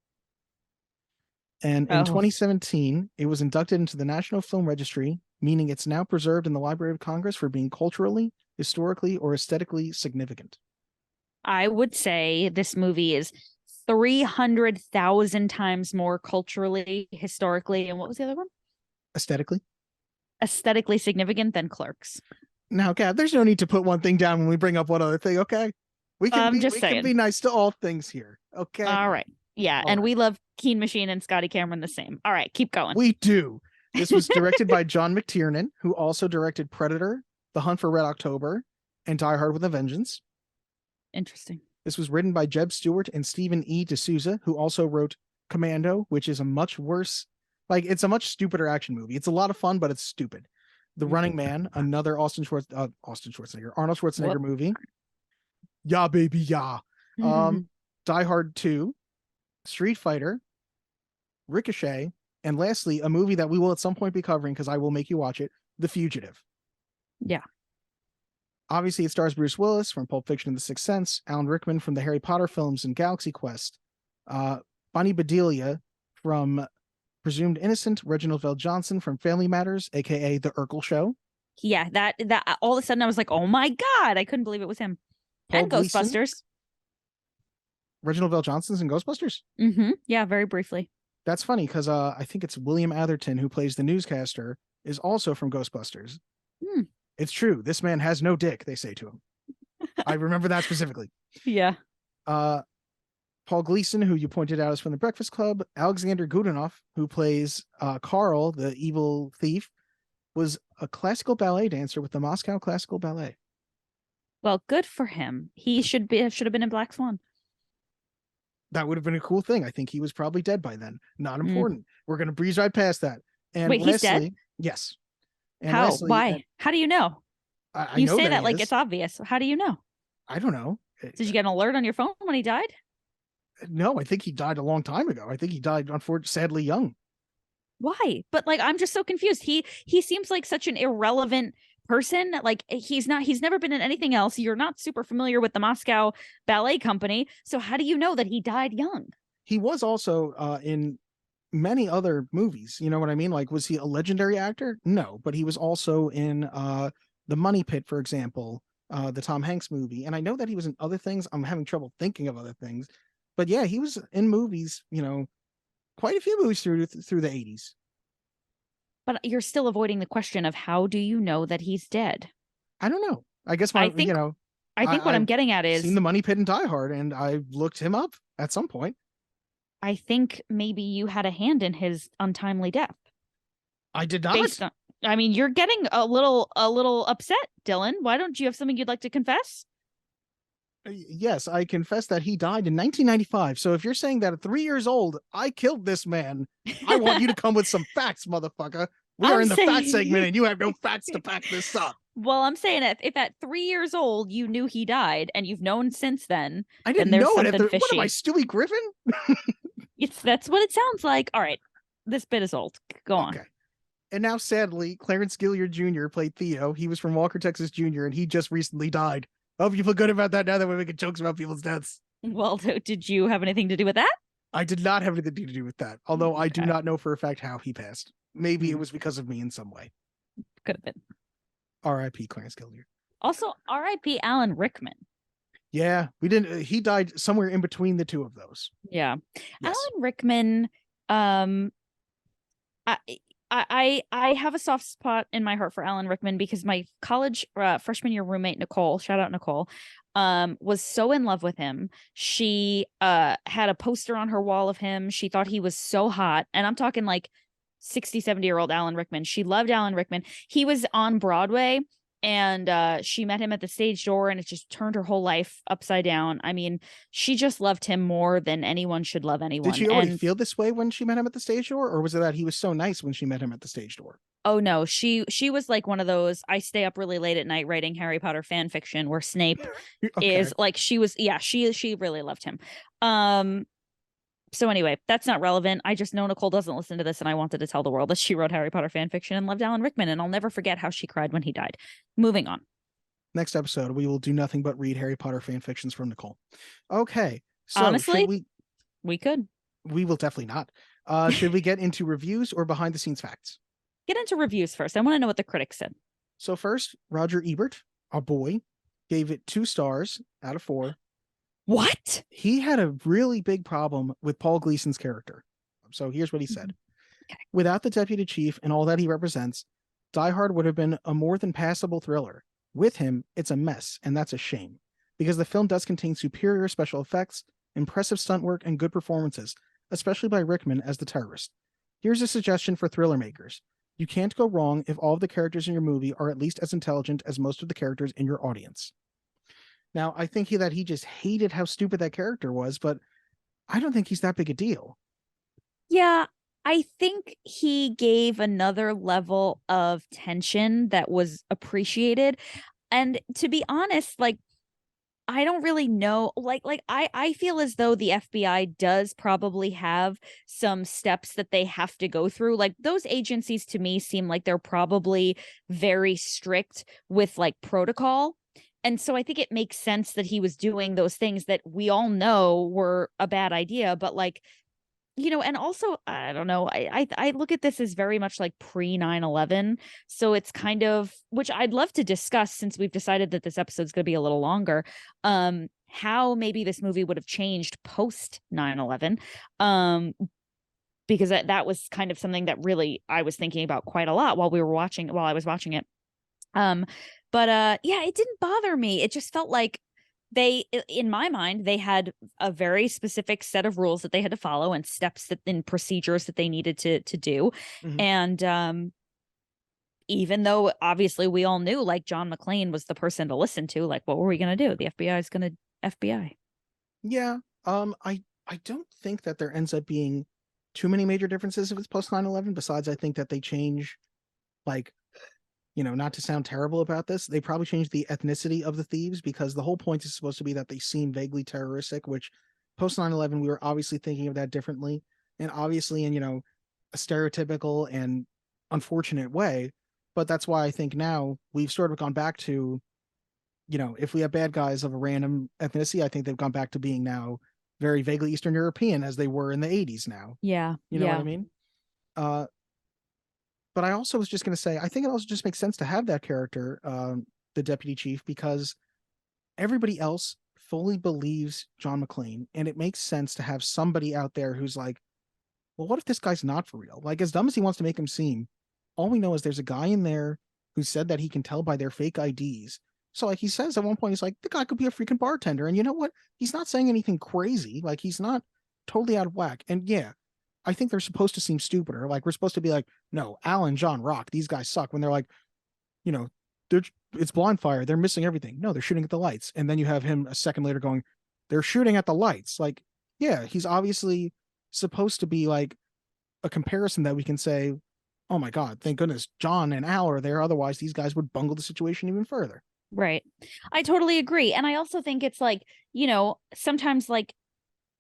And in Oh. 2017, it was inducted into the National Film Registry, meaning it's now preserved in the Library of Congress for being culturally, historically, or aesthetically significant. I would say this movie is 300,000 times more culturally, historically, and what was the other one? Aesthetically? Aesthetically significant than Clerks. Now, Gab, there's no need to put one thing down when we bring up one other thing, okay? We can just we can saying. be nice to all things here, okay? All right. Yeah, All and right. we love Keen Machine and Scotty Cameron the same. All right, keep going. We do. This was directed by John McTiernan, who also directed Predator, The Hunt for Red October, and Die Hard with a Vengeance. Interesting. This was written by Jeb Stewart and Stephen E. D'Souza, who also wrote Commando, which is a much worse, like it's a much stupider action movie. It's a lot of fun, but it's stupid. The Running Man, another Arnold Schwarzenegger movie. Yeah, baby, yeah. Die Hard 2, Street Fighter, Ricochet, and lastly, a movie that we will at some point be covering because I will make you watch it, The Fugitive. Yeah. Obviously, it stars Bruce Willis from Pulp Fiction and The Sixth Sense, Alan Rickman from the Harry Potter films and Galaxy Quest, Bonnie Bedelia from Presumed Innocent, Reginald Vell Johnson from Family Matters, aka The Urkel Show. Yeah, that all of a sudden I was like, oh my God, I couldn't believe it was him. Paul And Gleason. Ghostbusters. Reginald Vell Johnson's in Ghostbusters? Yeah, very briefly. That's funny because I think it's William Atherton, who plays the newscaster, is also from Ghostbusters. It's true. This man has no dick, they say to him. I remember that specifically. Yeah. Paul Gleason, who you pointed out is from The Breakfast Club. Alexander Godunov, who plays Carl, the evil thief, was a classical ballet dancer with the Moscow Classical Ballet. Well, good for him. He should have been in Black Swan. That would have been a cool thing. I think he was probably dead by then. Not important. We're going to breeze right past that. And wait, he's dead? Yes. And how? Leslie, why? How do you know? You say that like it's obvious. How do you know? I don't know. Did you get an alert on your phone when he died? No, I think he died a long time ago. I think he died, sadly, young. Why? But like, I'm just so confused. He seems like such an irrelevant person. Like he's never been in anything else. You're not super familiar with the Moscow Ballet Company. So how do you know that he died young? He was also in many other movies. You know what I mean? Like, was he a legendary actor? No, but he was also in The Money Pit, for example, the Tom Hanks movie. And I know that he was in other things. I'm having trouble thinking of other things. But yeah, he was in movies, quite a few movies through the 80s. But you're still avoiding the question of how do you know that he's dead? I don't know. I guess I think what I'm getting at is seen The Money Pit and Die Hard, and I looked him up at some point. I think maybe you had a hand in his untimely death. I did not. I mean, you're getting a little upset, Dylan. Why don't you have something you'd like to confess? Yes, I confess that he died in 1995. So if you're saying that at 3 years old, I killed this man, I want you to come with some facts, motherfucker. We are in the fact segment and you have no facts to back this up. Well, I'm saying if at 3 years old you knew he died and you've known since then, I didn't know it. What am I, Stewie Griffin? That's what it sounds like. All right, this bit is old. Go on. Okay. And now, sadly, Clarence Gilliard Jr. played Theo. He was from Walker, Texas Jr., and he just recently died. I hope you feel good about that now that we're making jokes about people's deaths. Well, did you have anything to do with that? I did not have anything to do with that, although I do not know for a fact how he passed. Maybe it was because of me in some way. Could have been. R.I.P. Clarence Gilliard. Also, R.I.P. Alan Rickman. Yeah, we didn't. He died somewhere in between the two of those. Yeah, yes. Alan Rickman. I have a soft spot in my heart for Alan Rickman because my college freshman year roommate Nicole, shout out Nicole, was so in love with him. She had a poster on her wall of him. She thought he was so hot, and I'm talking like 60, 70-year-old Alan Rickman. She loved Alan Rickman. He was on Broadway. And she met him at the stage door, and it just turned her whole life upside down. I mean, she just loved him more than anyone should love anyone. Did she already feel this way when she met him at the stage door, or was it that he was so nice when she met him at the stage door? Oh no, she was like one of those. I stay up really late at night writing Harry Potter fan fiction where Snape is like she really loved him. So anyway, that's not relevant. I just know Nicole doesn't listen to this, and I wanted to tell the world that she wrote Harry Potter fan fiction and loved Alan Rickman, and I'll never forget how she cried when he died. Moving on. Next episode, we will do nothing but read Harry Potter fan fictions from Nicole. Okay. So honestly, we could. We will definitely not. Should we get into reviews or behind the scenes facts? Get into reviews first. I want to know what the critics said. So first, Roger Ebert, our boy, gave it 2 stars out of 4. What? He had a really big problem with Paul Gleason's character. So here's what he said. Okay. Without the deputy chief and all that he represents, Die Hard would have been a more than passable thriller. With him, it's a mess, and that's a shame. Because the film does contain superior special effects, impressive stunt work, and good performances, especially by Rickman as the terrorist. Here's a suggestion for thriller makers. You can't go wrong if all of the characters in your movie are at least as intelligent as most of the characters in your audience. Now, I think he just hated how stupid that character was, but I don't think he's that big a deal. Yeah, I think he gave another level of tension that was appreciated. And to be honest, like, I don't really know. I feel as though the FBI does probably have some steps that they have to go through. Like, those agencies to me seem like they're probably very strict with like protocol. And so I think it makes sense that he was doing those things that we all know were a bad idea. But like, and also, I don't know, I look at this as very much like pre 9/11. So it's kind of, which I'd love to discuss since we've decided that this episode's going to be a little longer, how maybe this movie would have changed post 9/11. Because that was kind of something that really I was thinking about quite a lot while I was watching it. Yeah, it didn't bother me. It just felt like in my mind, they had a very specific set of rules that they had to follow and steps and procedures that they needed to do. Mhm. And even though obviously we all knew like John McClane was the person to listen to, like, what were we going to do? The FBI is going to FBI. Yeah. I don't think that there ends up being too many major differences if it's post 9/11. Besides, I think that they change, like, not to sound terrible about this, they probably changed the ethnicity of the thieves because the whole point is supposed to be that they seem vaguely terroristic, which post 9/11, we were obviously thinking of that differently. And obviously in, a stereotypical and unfortunate way. But that's why I think now we've sort of gone back to, if we have bad guys of a random ethnicity, I think they've gone back to being now very vaguely Eastern European as they were in the 80s now. Yeah. You know what I mean? But I also was just going to say, I think it also just makes sense to have that character, the deputy chief, because everybody else fully believes John McClane. And it makes sense to have somebody out there who's like, well, what if this guy's not for real? Like, as dumb as he wants to make him seem, all we know is there's a guy in there who said that he can tell by their fake IDs. So like he says at one point, he's like, the guy could be a freaking bartender. And you know what? He's not saying anything crazy. Like, he's not totally out of whack. And yeah, I think they're supposed to seem stupider. Like, we're supposed to be like, no, Alan, John, Rock, these guys suck. When they're like, it's blind fire. They're missing everything. No, they're shooting at the lights. And then you have him a second later going, they're shooting at the lights. Like, yeah, he's obviously supposed to be like a comparison that we can say, oh my God, thank goodness John and Al are there. Otherwise, these guys would bungle the situation even further. Right. I totally agree. And I also think it's like, sometimes like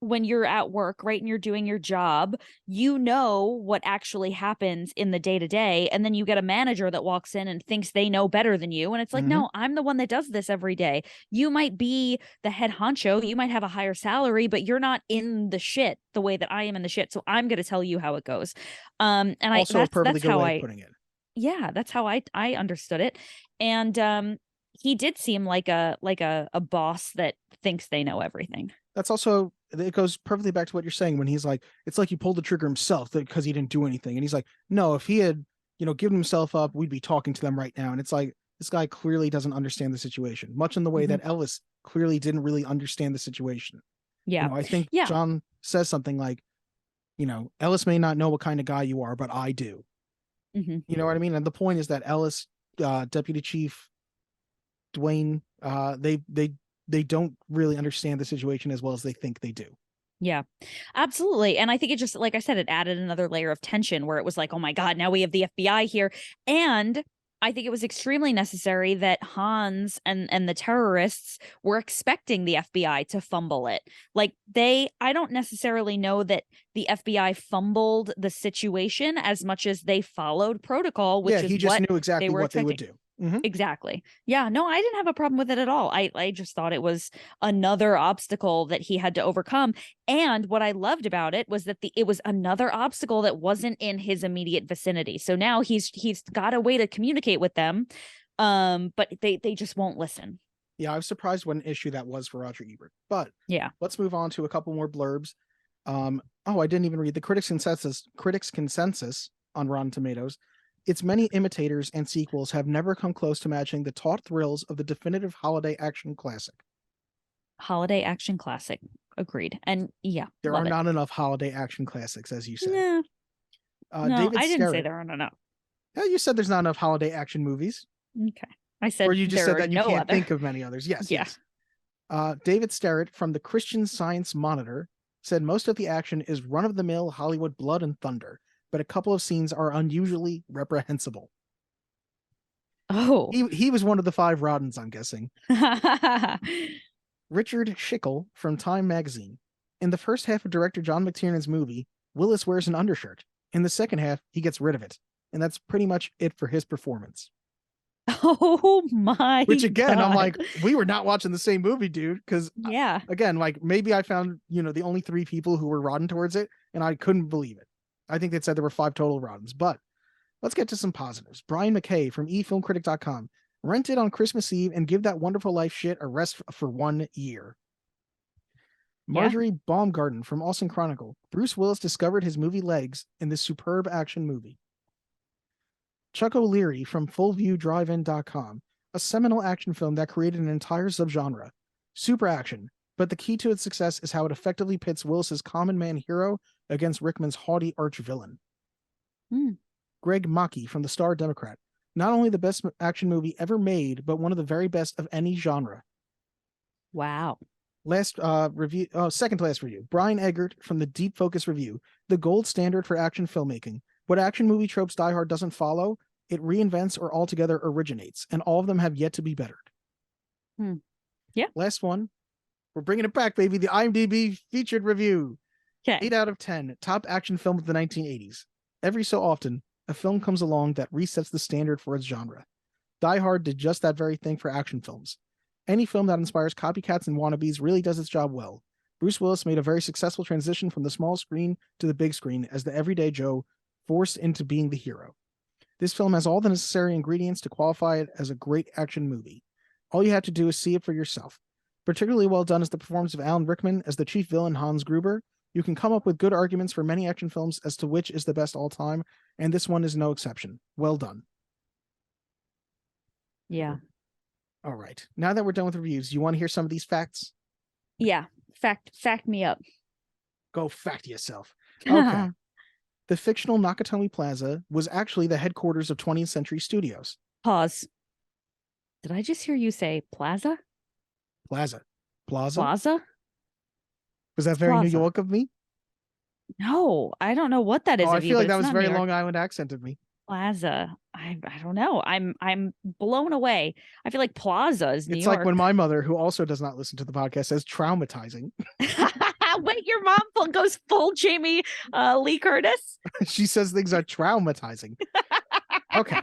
when you're at work, right, and you're doing your job, what actually happens in the day to day. And then you get a manager that walks in and thinks they know better than you. And it's like, no, I'm the one that does this every day. You might be the head honcho. You might have a higher salary, but you're not in the shit the way that I am in the shit. So I'm going to tell you how it goes. And also a perfectly good way of putting it. Yeah, that's how I understood it. And he did seem like a boss that thinks they know everything. That's also, it goes perfectly back to what you're saying when he's like, it's like he pulled the trigger himself because he didn't do anything. And he's like, no, if he had, given himself up, we'd be talking to them right now. And it's like, this guy clearly doesn't understand the situation, much in the way that Ellis clearly didn't really understand the situation. Yeah. I think John says something like, Ellis may not know what kind of guy you are, but I do. You know what I mean? And the point is that Ellis, Deputy Chief Dwayne, they don't really understand the situation as well as they think they do. Yeah, absolutely. And I think it just, like I said, it added another layer of tension where it was like, oh my God, now we have the FBI here. And I think it was extremely necessary that Hans and the terrorists were expecting the FBI to fumble it. Like I don't necessarily know that the FBI fumbled the situation as much as they followed protocol, which is he just what knew exactly what they would do. Exactly. Yeah, no, I didn't have a problem with it at all. I just thought it was another obstacle that he had to overcome. And what I loved about it was that it was another obstacle that wasn't in his immediate vicinity. So now he's got a way to communicate with them, but they just won't listen. Yeah, I was surprised what an issue that was for Roger Ebert. But yeah, let's move on to a couple more blurbs. I didn't even read the critics' consensus on Rotten Tomatoes. Its many imitators and sequels have never come close to matching the taut thrills of the definitive holiday action classic. Holiday action classic. Agreed. And yeah, there are not enough holiday action classics, as you said. No, David I didn't Scarrett, say there aren't enough. Yeah, you said there's not enough holiday action movies. Okay. I said or you just said that you can't other. think of many others. Yes. Yeah. Yes. David Sterrett from the Christian Science Monitor said most of the action is run-of-the-mill Hollywood blood and thunder, but a couple of scenes are unusually reprehensible. Oh. He was one of the 5 Roddens, I'm guessing. Richard Schickel from Time Magazine. In the first half of director John McTiernan's movie, Willis wears an undershirt. In the second half, he gets rid of it. And that's pretty much it for his performance. Oh my Which again, God. I'm like, we were not watching the same movie, dude. Because yeah. Again, like maybe I found, the only 3 people who were Rodden towards it, and I couldn't believe it. I think they said there were 5 total Roddens. But let's get to some positives. Brian McKay from eFilmCritic.com. Rent it on Christmas Eve and give that wonderful life shit a rest for 1 year. Marjorie Baumgarten from Austin Chronicle. Bruce Willis discovered his movie legs in this superb action movie. Chuck O'Leary from FullViewDriveIn.com. A seminal action film that created an entire subgenre. Super action, but the key to its success is how it effectively pits Willis's common man hero against Rickman's haughty arch-villain. Greg Mackey from the Star Democrat. Not only the best action movie ever made, but one of the very best of any genre. Wow. Second to last review. Brian Eggert from the Deep Focus Review. The gold standard for action filmmaking. What action movie tropes Die Hard doesn't follow, it reinvents or altogether originates, and all of them have yet to be bettered. Yeah. Last one. We're bringing it back, baby. The IMDb featured review. Okay. 8 out of 10. Top action film of the 1980s. Every so often, a film comes along that resets the standard for its genre. Die Hard did just that very thing for action films. Any film that inspires copycats and wannabes really does its job well. Bruce Willis made a very successful transition from the small screen to the big screen as the everyday Joe forced into being the hero. This film has all the necessary ingredients to qualify it as a great action movie. All you have to do is see it for yourself. Particularly well done is the performance of Alan Rickman as the chief villain Hans Gruber. You can come up with good arguments for many action films as to which is the best all time, and this one is no exception. Well done. Yeah. All right. Now that we're done with reviews, you want to hear some of these facts? Yeah. Fact me up. Go fact yourself. Okay. The fictional Nakatomi Plaza was actually the headquarters of 20th Century Studios. Pause. Did I just hear you say plaza? Plaza. Plaza? Was that very Plaza. New York of me? No, I don't know what that is. Oh, I of you, feel but like that it's was not very New York. Long Island accent of me. Plaza. I don't know. I'm blown away. I feel like Plaza is New It's York. like when my mother, who also does not listen to the podcast, says traumatizing. Wait, your mom goes full Jamie Lee Curtis? She says things are traumatizing. Okay.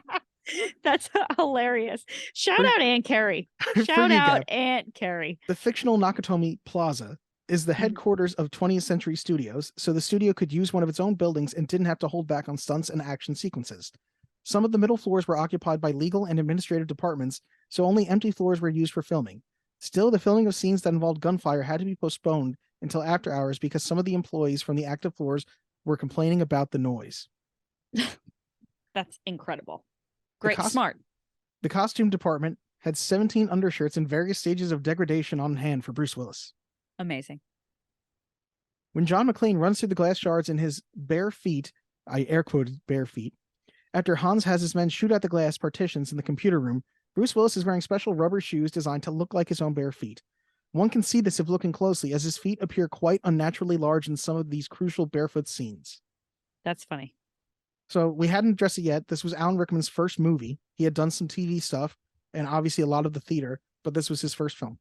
That's hilarious. Shout out Aunt Carrie. Shout out Aunt Carrie. The fictional Nakatomi Plaza is the headquarters of 20th Century Studios, so the studio could use one of its own buildings and didn't have to hold back on stunts and action sequences. Some of the middle floors were occupied by legal and administrative departments, so only empty floors were used for filming. Still, the filming of scenes that involved gunfire had to be postponed until after hours because some of the employees from the active floors were complaining about the noise. That's incredible. Great, smart. The costume department had 17 undershirts in various stages of degradation on hand for Bruce Willis. Amazing. When John McClane runs through the glass shards in his bare feet, I air quoted bare feet, after Hans has his men shoot at the glass partitions in the computer room, Bruce Willis is wearing special rubber shoes designed to look like his own bare feet. One can see this if looking closely, as his feet appear quite unnaturally large in some of these crucial barefoot scenes. That's funny. So we hadn't addressed it yet. This was Alan Rickman's first movie. He had done some TV stuff and obviously a lot of the theater, but this was his first film,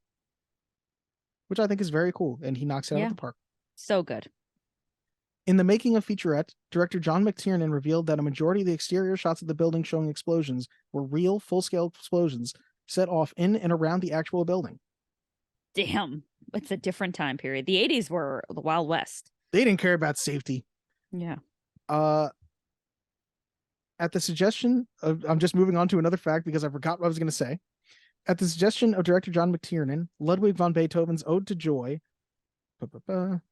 which I think is very cool. And he knocks it out of the park. So good. In the making of featurette, director John McTiernan revealed that a majority of the exterior shots of the building showing explosions were real, full-scale explosions set off in and around the actual building. Damn. It's a different time period. The 80s were the Wild West. They didn't care about safety. Yeah. At the suggestion of, I'm just moving on to another fact because I forgot what I was going to say. At the suggestion of director John McTiernan, Ludwig von Beethoven's Ode to Joy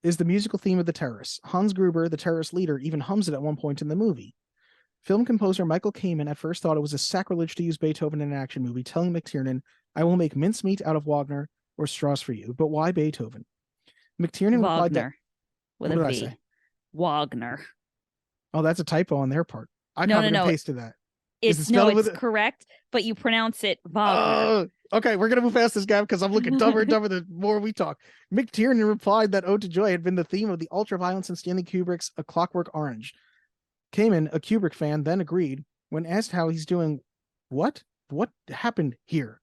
is the musical theme of the terrorists. Hans Gruber, the terrorist leader, even hums it at one point in the movie. Film composer Michael Kamen at first thought it was a sacrilege to use Beethoven in an action movie, telling McTiernan, "I will make mincemeat out of Wagner or Strauss for you, but why Beethoven?" McTiernan replied that, with a V. Wagner. Oh, that's a typo on their part. I No, copied and pasted that. Is it It's spelled it's with correct, but you pronounce it Wagner. Okay, we're gonna move past this, Gab, because I'm looking dumber and dumber the more we talk. McTiernan replied that Ode to Joy had been the theme of the ultra-violence in Stanley Kubrick's A Clockwork Orange. Kamen, a Kubrick fan, then agreed when asked how he's doing. What happened here?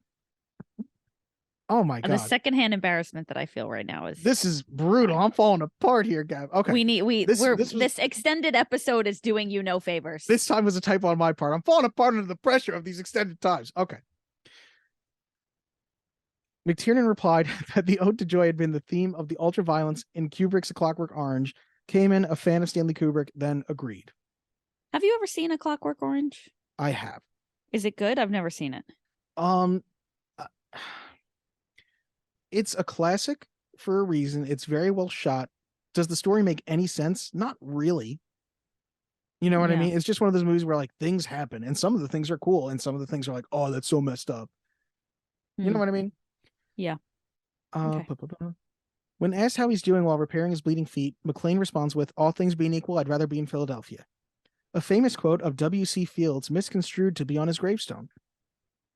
Oh my And the god, secondhand embarrassment that I feel right now is this is brutal. I'm falling apart here, Gab. Okay, this extended episode is doing you no favors. this time was a typo on my part. I'm falling apart under the pressure of these extended times. Okay. McTiernan replied that the Ode to Joy had been the theme of the ultra-violence in Kubrick's A Clockwork Orange. Kamen, a fan of Stanley Kubrick, then agreed. Have you ever seen A Clockwork Orange? I have. Is it good? I've never seen it. Uh, It's a classic for a reason. It's very well shot. Does the story make any sense? Not really. You know what I Yeah. mean? It's just one of those movies where like things happen and some of the things are cool and some of the things are like, oh, that's so messed up. You know what I mean? Yeah. Okay. When asked how he's doing while repairing his bleeding feet, McClane responds with, all things being equal, I'd rather be in Philadelphia. A famous quote of W.C. Fields misconstrued to be on his gravestone.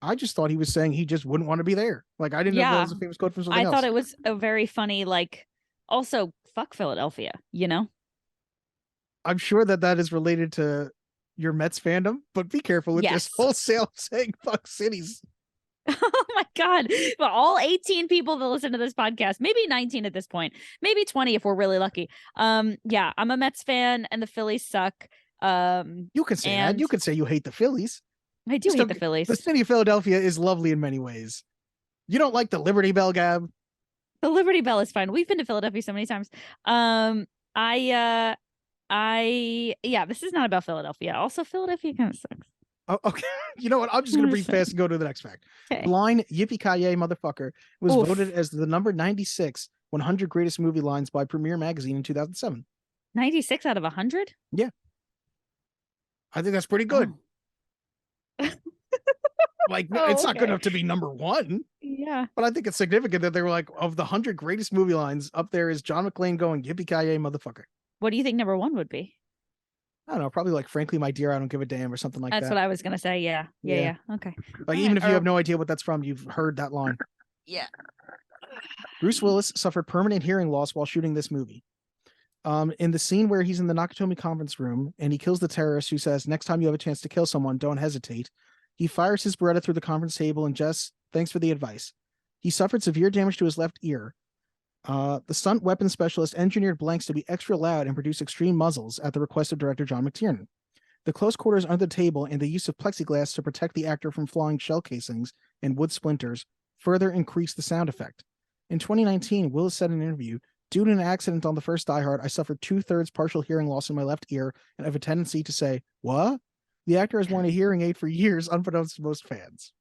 I just thought he was saying he just wouldn't want to be there. Like, I didn't know that was a famous quote from something else. I thought it was a very funny, like, also, fuck Philadelphia, you know? I'm sure that is related to your Mets fandom, but be careful with this wholesale saying fuck cities. Oh my God. But all 18 people that listen to this podcast, maybe 19 at this point, maybe 20 if we're really lucky. Yeah, I'm a Mets fan and the Phillies suck. You can say that. You can say you hate the Phillies. I do hate the Phillies. The city of Philadelphia is lovely in many ways. You don't like the Liberty Bell, Gab? The Liberty Bell is fine. We've been to Philadelphia so many times. This is not about Philadelphia. Also, Philadelphia kind of sucks. Oh, okay. You know what? I'm just going to breathe fast and go to the next fact. Okay. The line "Yippee-ki-yay, motherfucker" was voted as the number 96 100 greatest movie lines by Premiere Magazine in 2007. 96 out of 100? Yeah. I think that's pretty good. Oh. Like, it's not good enough to be number one. Yeah. But I think it's significant that they were like, of the 100 greatest movie lines, up there is John McClane going, "Yippee-ki-yay, motherfucker." What do you think number one would be? I don't know, probably like "Frankly, my dear, I don't give a damn" or something like that. That's what I was going to say. Yeah. Okay. Like, even if you have no idea what that's from, you've heard that line. Yeah. Bruce Willis suffered permanent hearing loss while shooting this movie. In the scene where he's in the Nakatomi conference room and he kills the terrorist who says, "Next time you have a chance to kill someone, don't hesitate," he fires his Beretta through the conference table and just, "Thanks for the advice." He suffered severe damage to his left ear. The stunt weapons specialist engineered blanks to be extra loud and produce extreme muzzles at the request of director John McTiernan. The close quarters under the table and the use of plexiglass to protect the actor from flying shell casings and wood splinters further increased the sound effect. In 2019, Willis said in an interview, "Due to an accident on the first Die Hard, I suffered 2/3 partial hearing loss in my left ear and have a tendency to say, 'What?' The actor has worn a hearing aid for years, unbeknownst to most fans."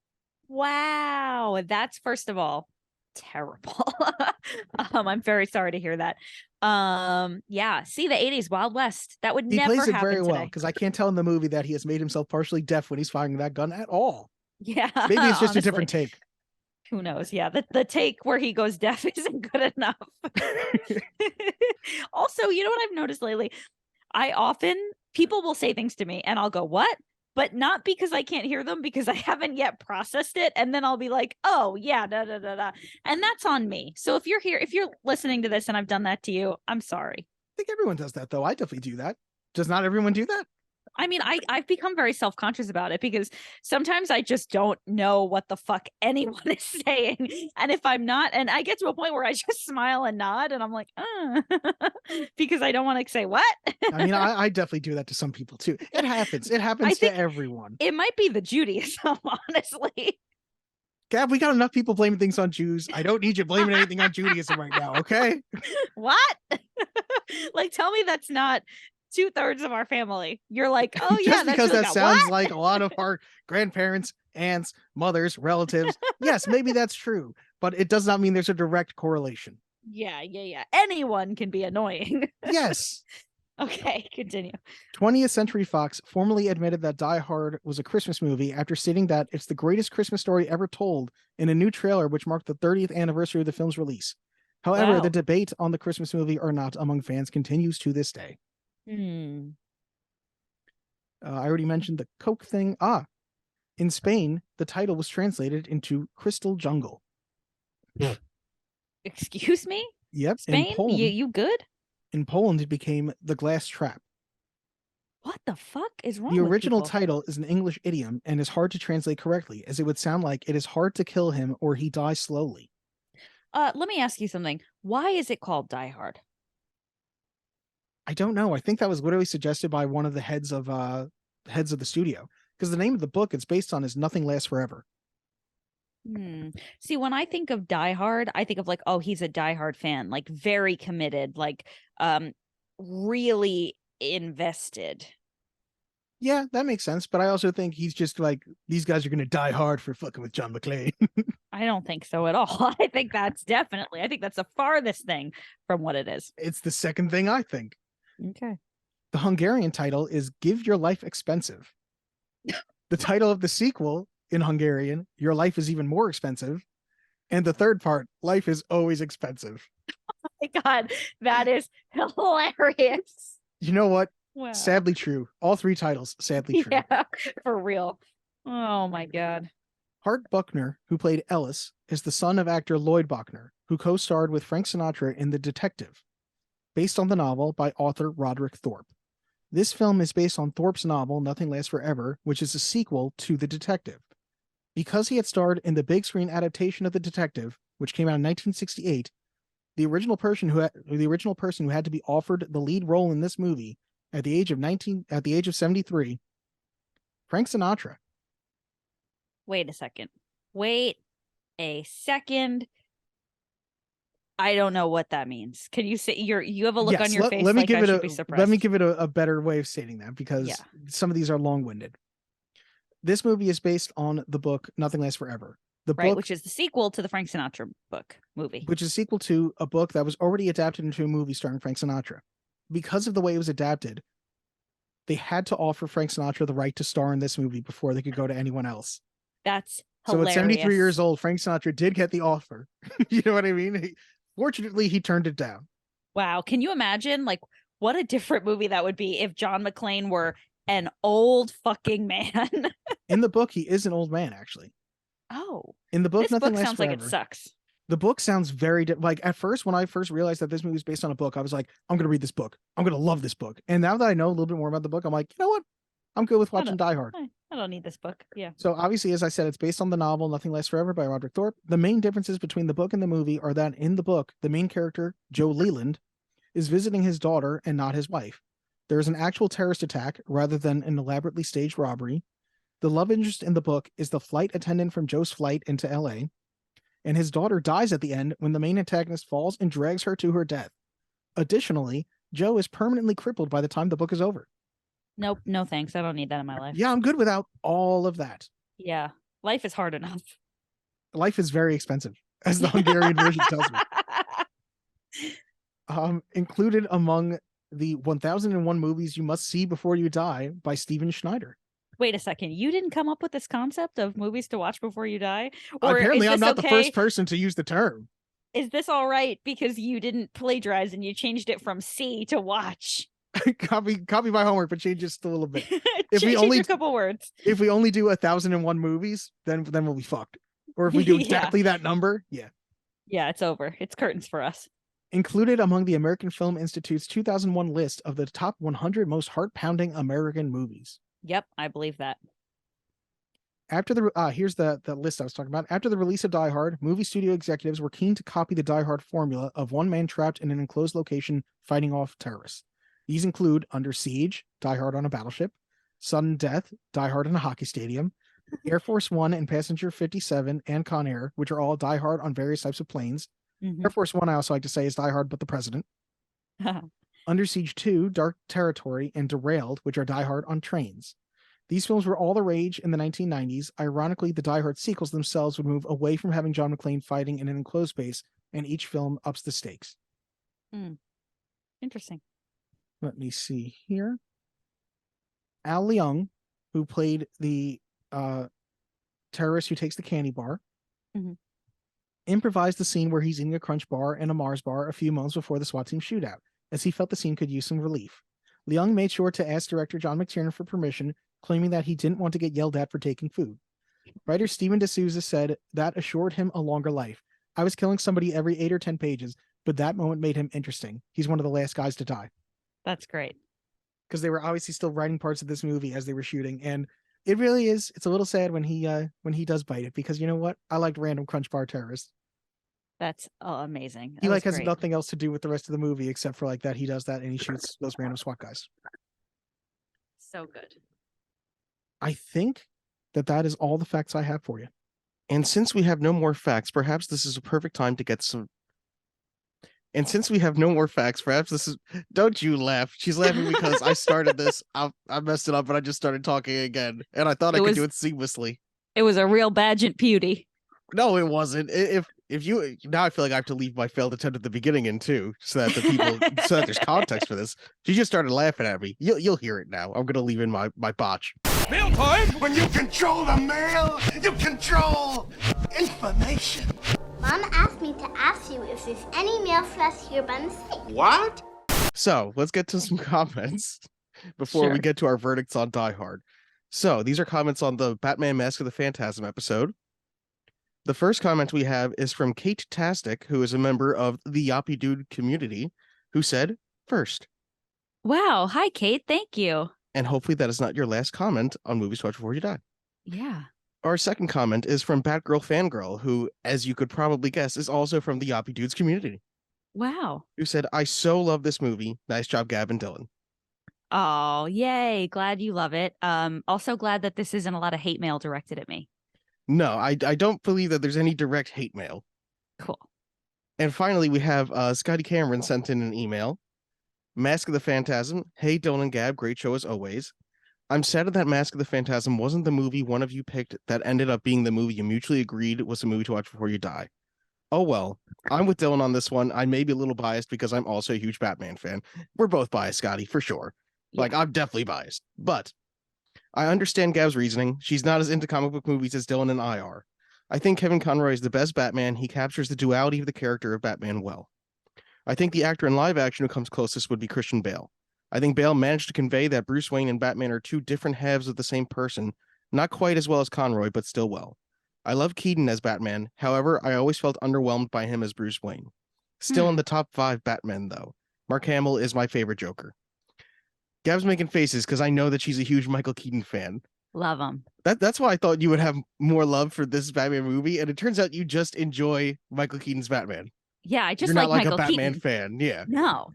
Wow. That's, first of all, terrible. I'm very sorry to hear that. Yeah. See, the 80s, Wild West. That would He never plays it happen very well, today. because I can't tell in the movie that he has made himself partially deaf when he's firing that gun at all. Yeah. Maybe it's just honestly. a different take. Who knows? Yeah, the take where he goes deaf isn't good enough. Also, you know what I've noticed lately? People will say things to me and I'll go, "What?" But not because I can't hear them, because I haven't yet processed it. And then I'll be like, "Oh, yeah, da, da, da, da." And that's on me. So if you're listening to this and I've done that to you, I'm sorry. I think everyone does that, though. I definitely do that. Does not everyone do that? I mean, I've become very self-conscious about it because sometimes I just don't know what the fuck anyone is saying. And if I'm not, and I get to a point where I just smile and nod and I'm like, because I don't want to say what. I mean, I definitely do that to some people too. It happens. It happens to everyone. It might be the Judaism, honestly. Gab, we got enough people blaming things on Jews. I don't need you blaming anything on Judaism right now, okay? What? Like, tell me that's not 2/3 of our family. You're like, "Oh yeah," just because really that sounds what? like a lot of our grandparents, aunts, mothers, relatives. Yes, maybe that's true, but it does not mean there's a direct correlation. Yeah. Anyone can be annoying. Yes. Okay, continue. 20th Century Fox formally admitted that Die Hard was a Christmas movie after stating that it's the greatest Christmas story ever told in a new trailer which marked the 30th anniversary of the film's release. However, the debate on the Christmas movie or not among fans continues to this day. I already mentioned the Coke thing. In Spain, the title was translated into Crystal Jungle. Excuse me? Yep. Spain? You good? In Poland, it became The Glass Trap. What the fuck is wrong The with original people? title is an English idiom and is hard to translate correctly, as it would sound like it is hard to kill him or he dies slowly. Let me ask you something. Why is it called Die Hard? I don't know. I think that was literally suggested by one of the heads of the studio, because the name of the book it's based on is Nothing Lasts Forever. See, when I think of Die Hard, I think of like, oh, he's a Die Hard fan, like very committed, like really invested. Yeah, that makes sense. But I also think he's just like, these guys are going to die hard for fucking with John McClane. I don't think so at all. I think that's the farthest thing from what it is. It's the second thing I think. Okay. The Hungarian title is Give Your Life Expensive. The title of the sequel in Hungarian, Your Life is Even More Expensive. And the third part, Life is Always Expensive. Oh my God, that is hilarious. You know what? Wow. Sadly true. All three titles, sadly true. Yeah, for real. Oh my God. Hart Buckner, who played Ellis, is the son of actor Lloyd Buckner, who co-starred with Frank Sinatra in The Detective, based on the novel by author Roderick Thorpe. This film is based on Thorpe's novel Nothing Lasts Forever, which is a sequel to The Detective. Because he had starred in the big screen adaptation of The Detective, which came out in 1968, the original person who had to be offered the lead role in this movie at the age of 73, Frank Sinatra. Wait a second. I don't know what that means. Can you say you have a look on your face like I should be surprised? Let me give it a better way of stating that, because some of these are long-winded. This movie is based on the book Nothing Lasts Forever. The book, which is the sequel to the Frank Sinatra movie. Which is a sequel to a book that was already adapted into a movie starring Frank Sinatra. Because of the way it was adapted, they had to offer Frank Sinatra the right to star in this movie before they could go to anyone else. That's So hilarious. at 73 years old, Frank Sinatra did get the offer. You know what I mean? Fortunately, he turned it down. Wow. Can you imagine like what a different movie that would be if John McClane were an old fucking man? In the book, he is an old man, actually. Oh. In the book, this Nothing book Lasts sounds Forever, like it sucks. The book sounds very like at first, when I first realized that this movie was based on a book, I was like, I'm going to read this book. I'm going to love this book. And now that I know a little bit more about the book, I'm like, you know what? I'm good with watching Die Hard. I don't need this book. Yeah. So obviously, as I said, it's based on the novel Nothing Lasts Forever by Roderick Thorpe. The main differences between the book and the movie are that in the book, the main character, Joe Leland, is visiting his daughter and not his wife. There is an actual terrorist attack rather than an elaborately staged robbery. The love interest in the book is the flight attendant from Joe's flight into LA. And his daughter dies at the end when the main antagonist falls and drags her to her death. Additionally, Joe is permanently crippled by the time the book is over. Nope, no thanks. I don't need that in my life. Yeah, I'm good without all of that. Yeah, life is hard enough. Life is very expensive, as the Hungarian version tells me. Included among the 1001 movies you must see before you die by Steven Schneider. Wait a second. You didn't come up with this concept of movies to watch before you die? Or apparently, I'm not the first person to use the term. Is this all right because you didn't plagiarize and you changed it from see to watch? copy my homework, but change just a little bit. If we only a couple words. If we only do 1001 movies, then we'll be fucked. Or if we do exactly that number, yeah, it's over. It's curtains for us. Included among the American Film Institute's 2001 list of the top 100 most heart-pounding American movies. Yep, I believe that. After the here's the list I was talking about. After the release of Die Hard, movie studio executives were keen to copy the Die Hard formula of one man trapped in an enclosed location fighting off terrorists. These include Under Siege, Die Hard on a Battleship, Sudden Death, Die Hard in a Hockey Stadium, Air Force One and Passenger 57, and Con Air, which are all Die Hard on various types of planes. Air Force One, I also like to say, is Die Hard but the President. Under Siege 2, Dark Territory, and Derailed, which are Die Hard on trains. These films were all the rage in the 1990s. Ironically, the Die Hard sequels themselves would move away from having John McClane fighting in an enclosed space, and each film ups the stakes. Interesting. Let me see here. Al Leong, who played the terrorist who takes the candy bar, improvised the scene where he's eating a Crunch bar and a Mars bar a few moments before the SWAT team shootout, as he felt the scene could use some relief. Leong made sure to ask director John McTiernan for permission, claiming that he didn't want to get yelled at for taking food. Writer Steven D'Souza said that assured him a longer life. I was killing somebody every 8 or 10 pages, but that moment made him interesting. He's one of the last guys to die. That's great. Because they were obviously still writing parts of this movie as they were shooting, and it really is. It's a little sad when he does bite it, because you know what? I liked Random Crunch Bar Terrorist. That's amazing. He That was has great. nothing else to do with the rest of the movie except for that he does that and he shoots those random SWAT guys. So good. I think that is all the facts I have for you. And since we have no more facts, perhaps this is a perfect time to get some. And since we have no more facts, perhaps this is. Don't you laugh. She's laughing because I started this. I messed it up, and I just started talking again. And I thought I could do it seamlessly. It was a real badgent beauty. No, it wasn't. If you now, I feel like I have to leave my failed attempt at the beginning in too, so that the people, so that there's context for this. She just started laughing at me. You'll hear it now. I'm gonna leave in my botch. Mail time! When you control the mail, you control information. Mom asked me to ask you if there's any mail for us here by mistake. What? So let's get to some comments before we get to our verdicts on Die Hard. So these are comments on the Batman Mask of the Phantasm episode. The first comment we have is from Kate Tastic, who is a member of the Yappy Dude community, who said, first. Wow. Hi, Kate. Thank you. And hopefully that is not your last comment on Movies to Watch Before You Die. Yeah. Our second comment is from Batgirl Fangirl, who, as you could probably guess, is also from the Yappy Dudes community. Wow. Who said, I so love this movie. Nice job, Gab and Dylan. Oh, yay. Glad you love it. Also glad that this isn't a lot of hate mail directed at me. No, I don't believe that there's any direct hate mail. Cool. And finally, we have Scotty Cameron sent in an email. Mask of the Phantasm. Hey, Dylan and Gab, great show as always. I'm sad that Mask of the Phantasm wasn't the movie one of you picked that ended up being the movie you mutually agreed was a movie to watch before you die. Oh well, I'm with Dylan on this one. I may be a little biased because I'm also a huge Batman fan. We're both biased, Scotty, for sure. Yeah. I'm definitely biased. But I understand Gab's reasoning. She's not as into comic book movies as Dylan and I are. I think Kevin Conroy is the best Batman. He captures the duality of the character of Batman well. I think the actor in live action who comes closest would be Christian Bale. I think Bale managed to convey that Bruce Wayne and Batman are two different halves of the same person, not quite as well as Conroy, but still well. I love Keaton as Batman. However, I always felt underwhelmed by him as Bruce Wayne. Still in the top 5 Batmen, though. Mark Hamill is my favorite Joker. Gab's making faces because I know that she's a huge Michael Keaton fan. Love him. That's why I thought you would have more love for this Batman movie, and it turns out you just enjoy Michael Keaton's Batman. Yeah, I just You're not like Michael a Batman Keaton. fan, yeah. No.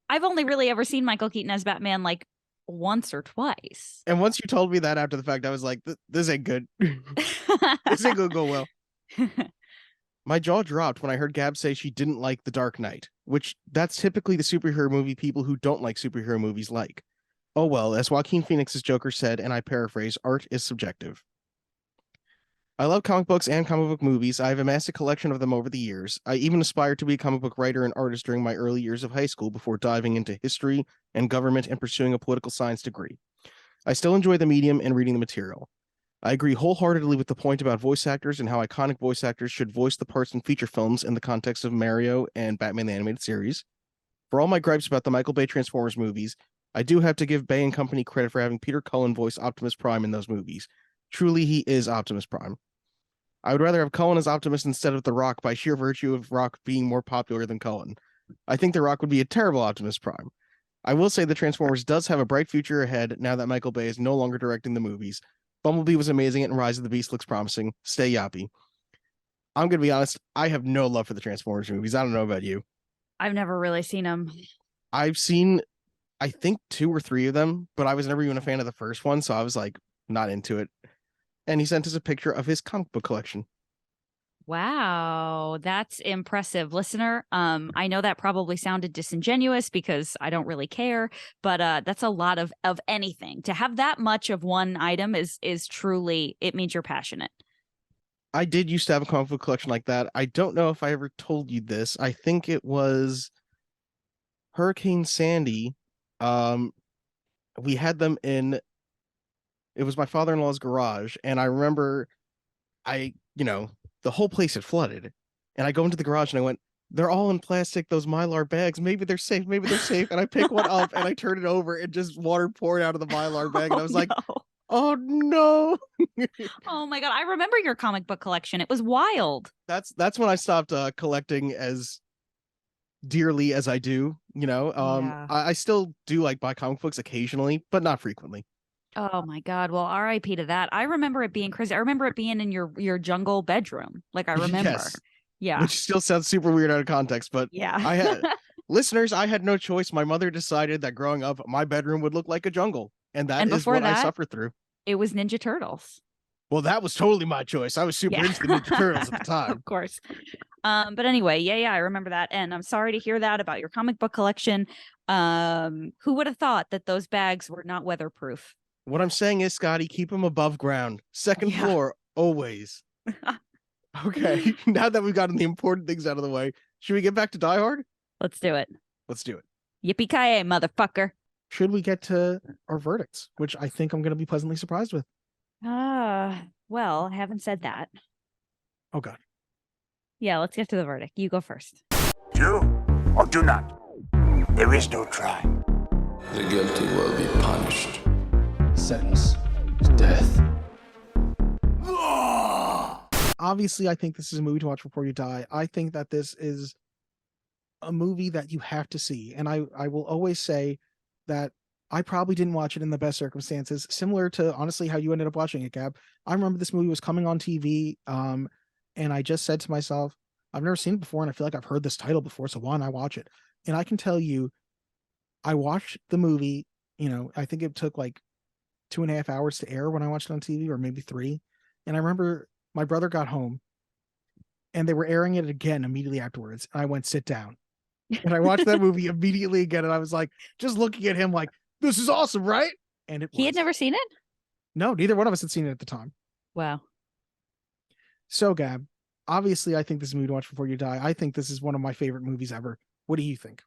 I've only really ever seen Michael Keaton as Batman once or twice. And once you told me that after the fact, I was like, this ain't good. This ain't gonna go well. My jaw dropped when I heard Gab say she didn't like The Dark Knight, which that's typically the superhero movie people who don't like superhero movies like. Oh well, as Joaquin Phoenix's Joker said, and I paraphrase, art is subjective. I love comic books and comic book movies. I have amassed a collection of them over the years. I even aspired to be a comic book writer and artist during my early years of high school before diving into history and government and pursuing a political science degree. I still enjoy the medium and reading the material. I agree wholeheartedly with the point about voice actors and how iconic voice actors should voice the parts in feature films in the context of Mario and Batman the Animated Series. For all my gripes about the Michael Bay Transformers movies, I do have to give Bay and Company credit for having Peter Cullen voice Optimus Prime in those movies. Truly, he is Optimus Prime. I would rather have Cullen as Optimus instead of The Rock by sheer virtue of Rock being more popular than Cullen. I think The Rock would be a terrible Optimus Prime. I will say the Transformers does have a bright future ahead now that Michael Bay is no longer directing the movies. Bumblebee was amazing and Rise of the Beast looks promising. Stay yappy. I'm going to be honest, I have no love for the Transformers movies. I don't know about you. I've never really seen them. I've seen, I think, 2 or 3 of them, but I was never even a fan of the first one, so I was not into it. And he sent us a picture of his comic book collection. Wow, that's impressive, listener. I know that probably sounded disingenuous because I don't really care, but that's a lot of anything. To have that much of one item is truly, it means you're passionate. I did used to have a comic book collection like that. I don't know if I ever told you this. I think it was Hurricane Sandy. We had them in, it was my father-in-law's garage, and I remember the whole place had flooded, and I go into the garage and I went, they're all in plastic, those Mylar bags. Maybe they're safe. And I pick one up and I turn it over and just water poured out of the Mylar bag. And I was like, Oh no. Oh my God. I remember your comic book collection. It was wild. That's when I stopped collecting as dearly as I do, Yeah. I still do like buy comic books occasionally, but not frequently. Oh my God. Well, RIP to that. I remember it being crazy. I remember it being in your jungle bedroom. Like I remember. Yes. Yeah. Which still sounds super weird out of context, but Yeah. I had listeners, I had no choice. My mother decided that growing up, my bedroom would look like a jungle, and that And is before what I that, suffered through. it was Ninja Turtles. Well, that was totally my choice. I was super Yeah. into the Ninja Turtles at the time. Of course. But anyway, yeah, I remember that. And I'm sorry to hear that about your comic book collection. Who would have thought that those bags were not weatherproof? What I'm saying is, Scotty, keep them above ground. Second Yeah. floor, always. Okay, now that we've gotten the important things out of the way, should we get back to Die Hard? Let's do it. Let's do it. Yippee-ki-yay, motherfucker. Should we get to our verdicts, which I think I'm going to be pleasantly surprised with? Well, I haven't said that. Oh, God. Yeah, let's get to the verdict. You go first. Do or do not. There is no try. The guilty will be punished. Sentence is death. Obviously, I think this is a movie to watch before you die. I think that this is a movie that you have to see. And I will always say that I probably didn't watch it in the best circumstances, similar to honestly how you ended up watching it, Gab. I remember this movie was coming on TV, and I just said to myself, I've never seen it before, and I feel like I've heard this title before, so why not watch it? And I can tell you, I watched the movie, I think it took like 2.5 hours to air when I watched it on TV, or maybe 3. And I remember my brother got home and they were airing it again immediately afterwards. And I went, sit down. And I watched that movie immediately again. And I was like, just looking at him like, this is awesome, right? And He had never seen it? No, neither one of us had seen it at the time. Wow. So, Gab, obviously, I think this is a movie to watch before you die. I think this is one of my favorite movies ever. What do you think?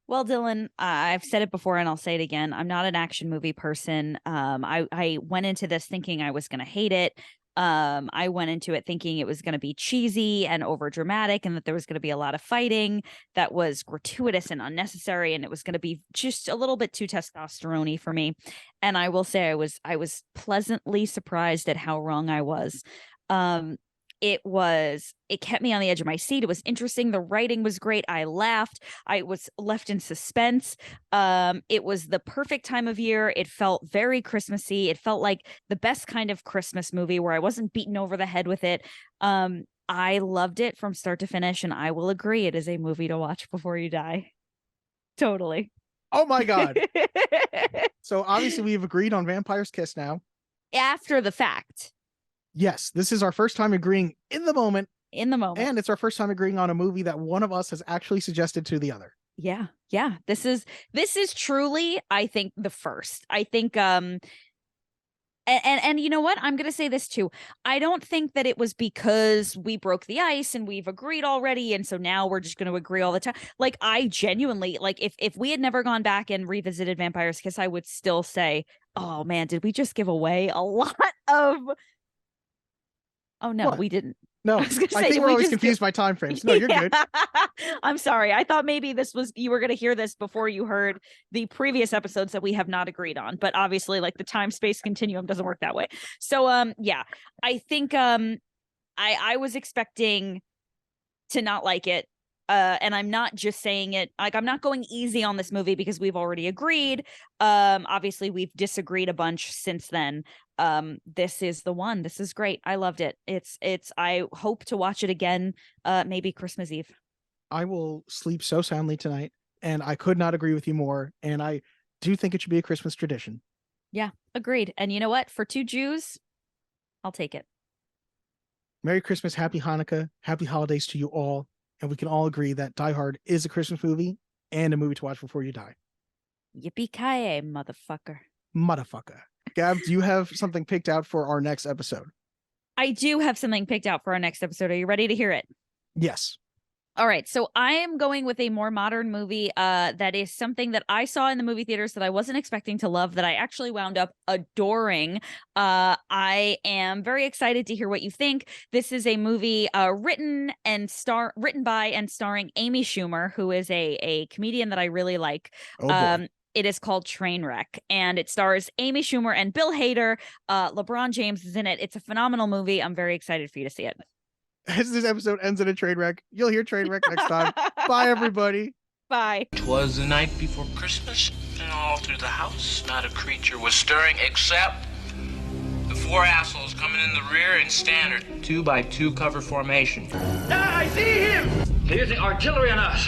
Well, Dylan, I've said it before and I'll say it again. I'm not an action movie person. I went into this thinking I was going to hate it. I went into it thinking it was going to be cheesy and over dramatic and that there was going to be a lot of fighting that was gratuitous and unnecessary. And it was going to be just a little bit too testosterone-y for me. And I will say I was pleasantly surprised at how wrong I was. It kept me on the edge of my seat. It was interesting. The writing was great. I laughed. I was left in suspense. It was the perfect time of year. It felt very Christmassy. It felt like the best kind of Christmas movie where I wasn't beaten over the head with it. I loved it from start to finish, and I will agree it is a movie to watch before you die. Totally. Oh my God. So obviously we've agreed on Vampire's Kiss now. After the fact. Yes, this is our first time agreeing in the moment. And it's our first time agreeing on a movie that one of us has actually suggested to the other. Yeah. This is truly, I think, the first. I think and you know what? I'm gonna say this too. I don't think that it was because we broke the ice and we've agreed already, and so now we're just gonna agree all the time. Like, I genuinely, like, if we had never gone back and revisited Vampire's Kiss, I would still say, oh man, did we just give away a lot of... Oh no, What? we didn't. No, I think we're always confused by time frames. No, you're good. I'm sorry. I thought maybe you were going to hear this before you heard the previous episodes that we have not agreed on, but obviously, like, the time space continuum doesn't work that way. So yeah, I think I was expecting to not like it. And I'm not just saying it, like, I'm not going easy on this movie because we've already agreed. Obviously we've disagreed a bunch since then. This is the one. This is great. I loved it. I hope to watch it again, maybe Christmas Eve. I will sleep so soundly tonight, and I could not agree with you more. And I do think it should be a Christmas tradition. Yeah, agreed. And you know what? For 2 Jews, I'll take it. Merry Christmas, Happy Hanukkah, Happy Holidays to you all. And we can all agree that Die Hard is a Christmas movie and a movie to watch before you die. Yippee-ki-yay, motherfucker. Motherfucker. Gab, do you have something picked out for our next episode? I do have something picked out for our next episode. Are you ready to hear it? Yes. All right, so I am going with a more modern movie that is something that I saw in the movie theaters that I wasn't expecting to love, that I actually wound up adoring. I am very excited to hear what you think. This is a movie written by and starring Amy Schumer, who is a comedian that I really like. Oh, boy. It is called Trainwreck, and it stars Amy Schumer and Bill Hader. LeBron James is in it. It's a phenomenal movie. I'm very excited for you to see it. As this episode ends in a train wreck, you'll hear train wreck next time. Bye, everybody. Bye. 'Twas the night before Christmas, and all through the house not a creature was stirring except the 4 assholes coming in the rear in standard 2x2 cover formation. I see him! They're using artillery on us.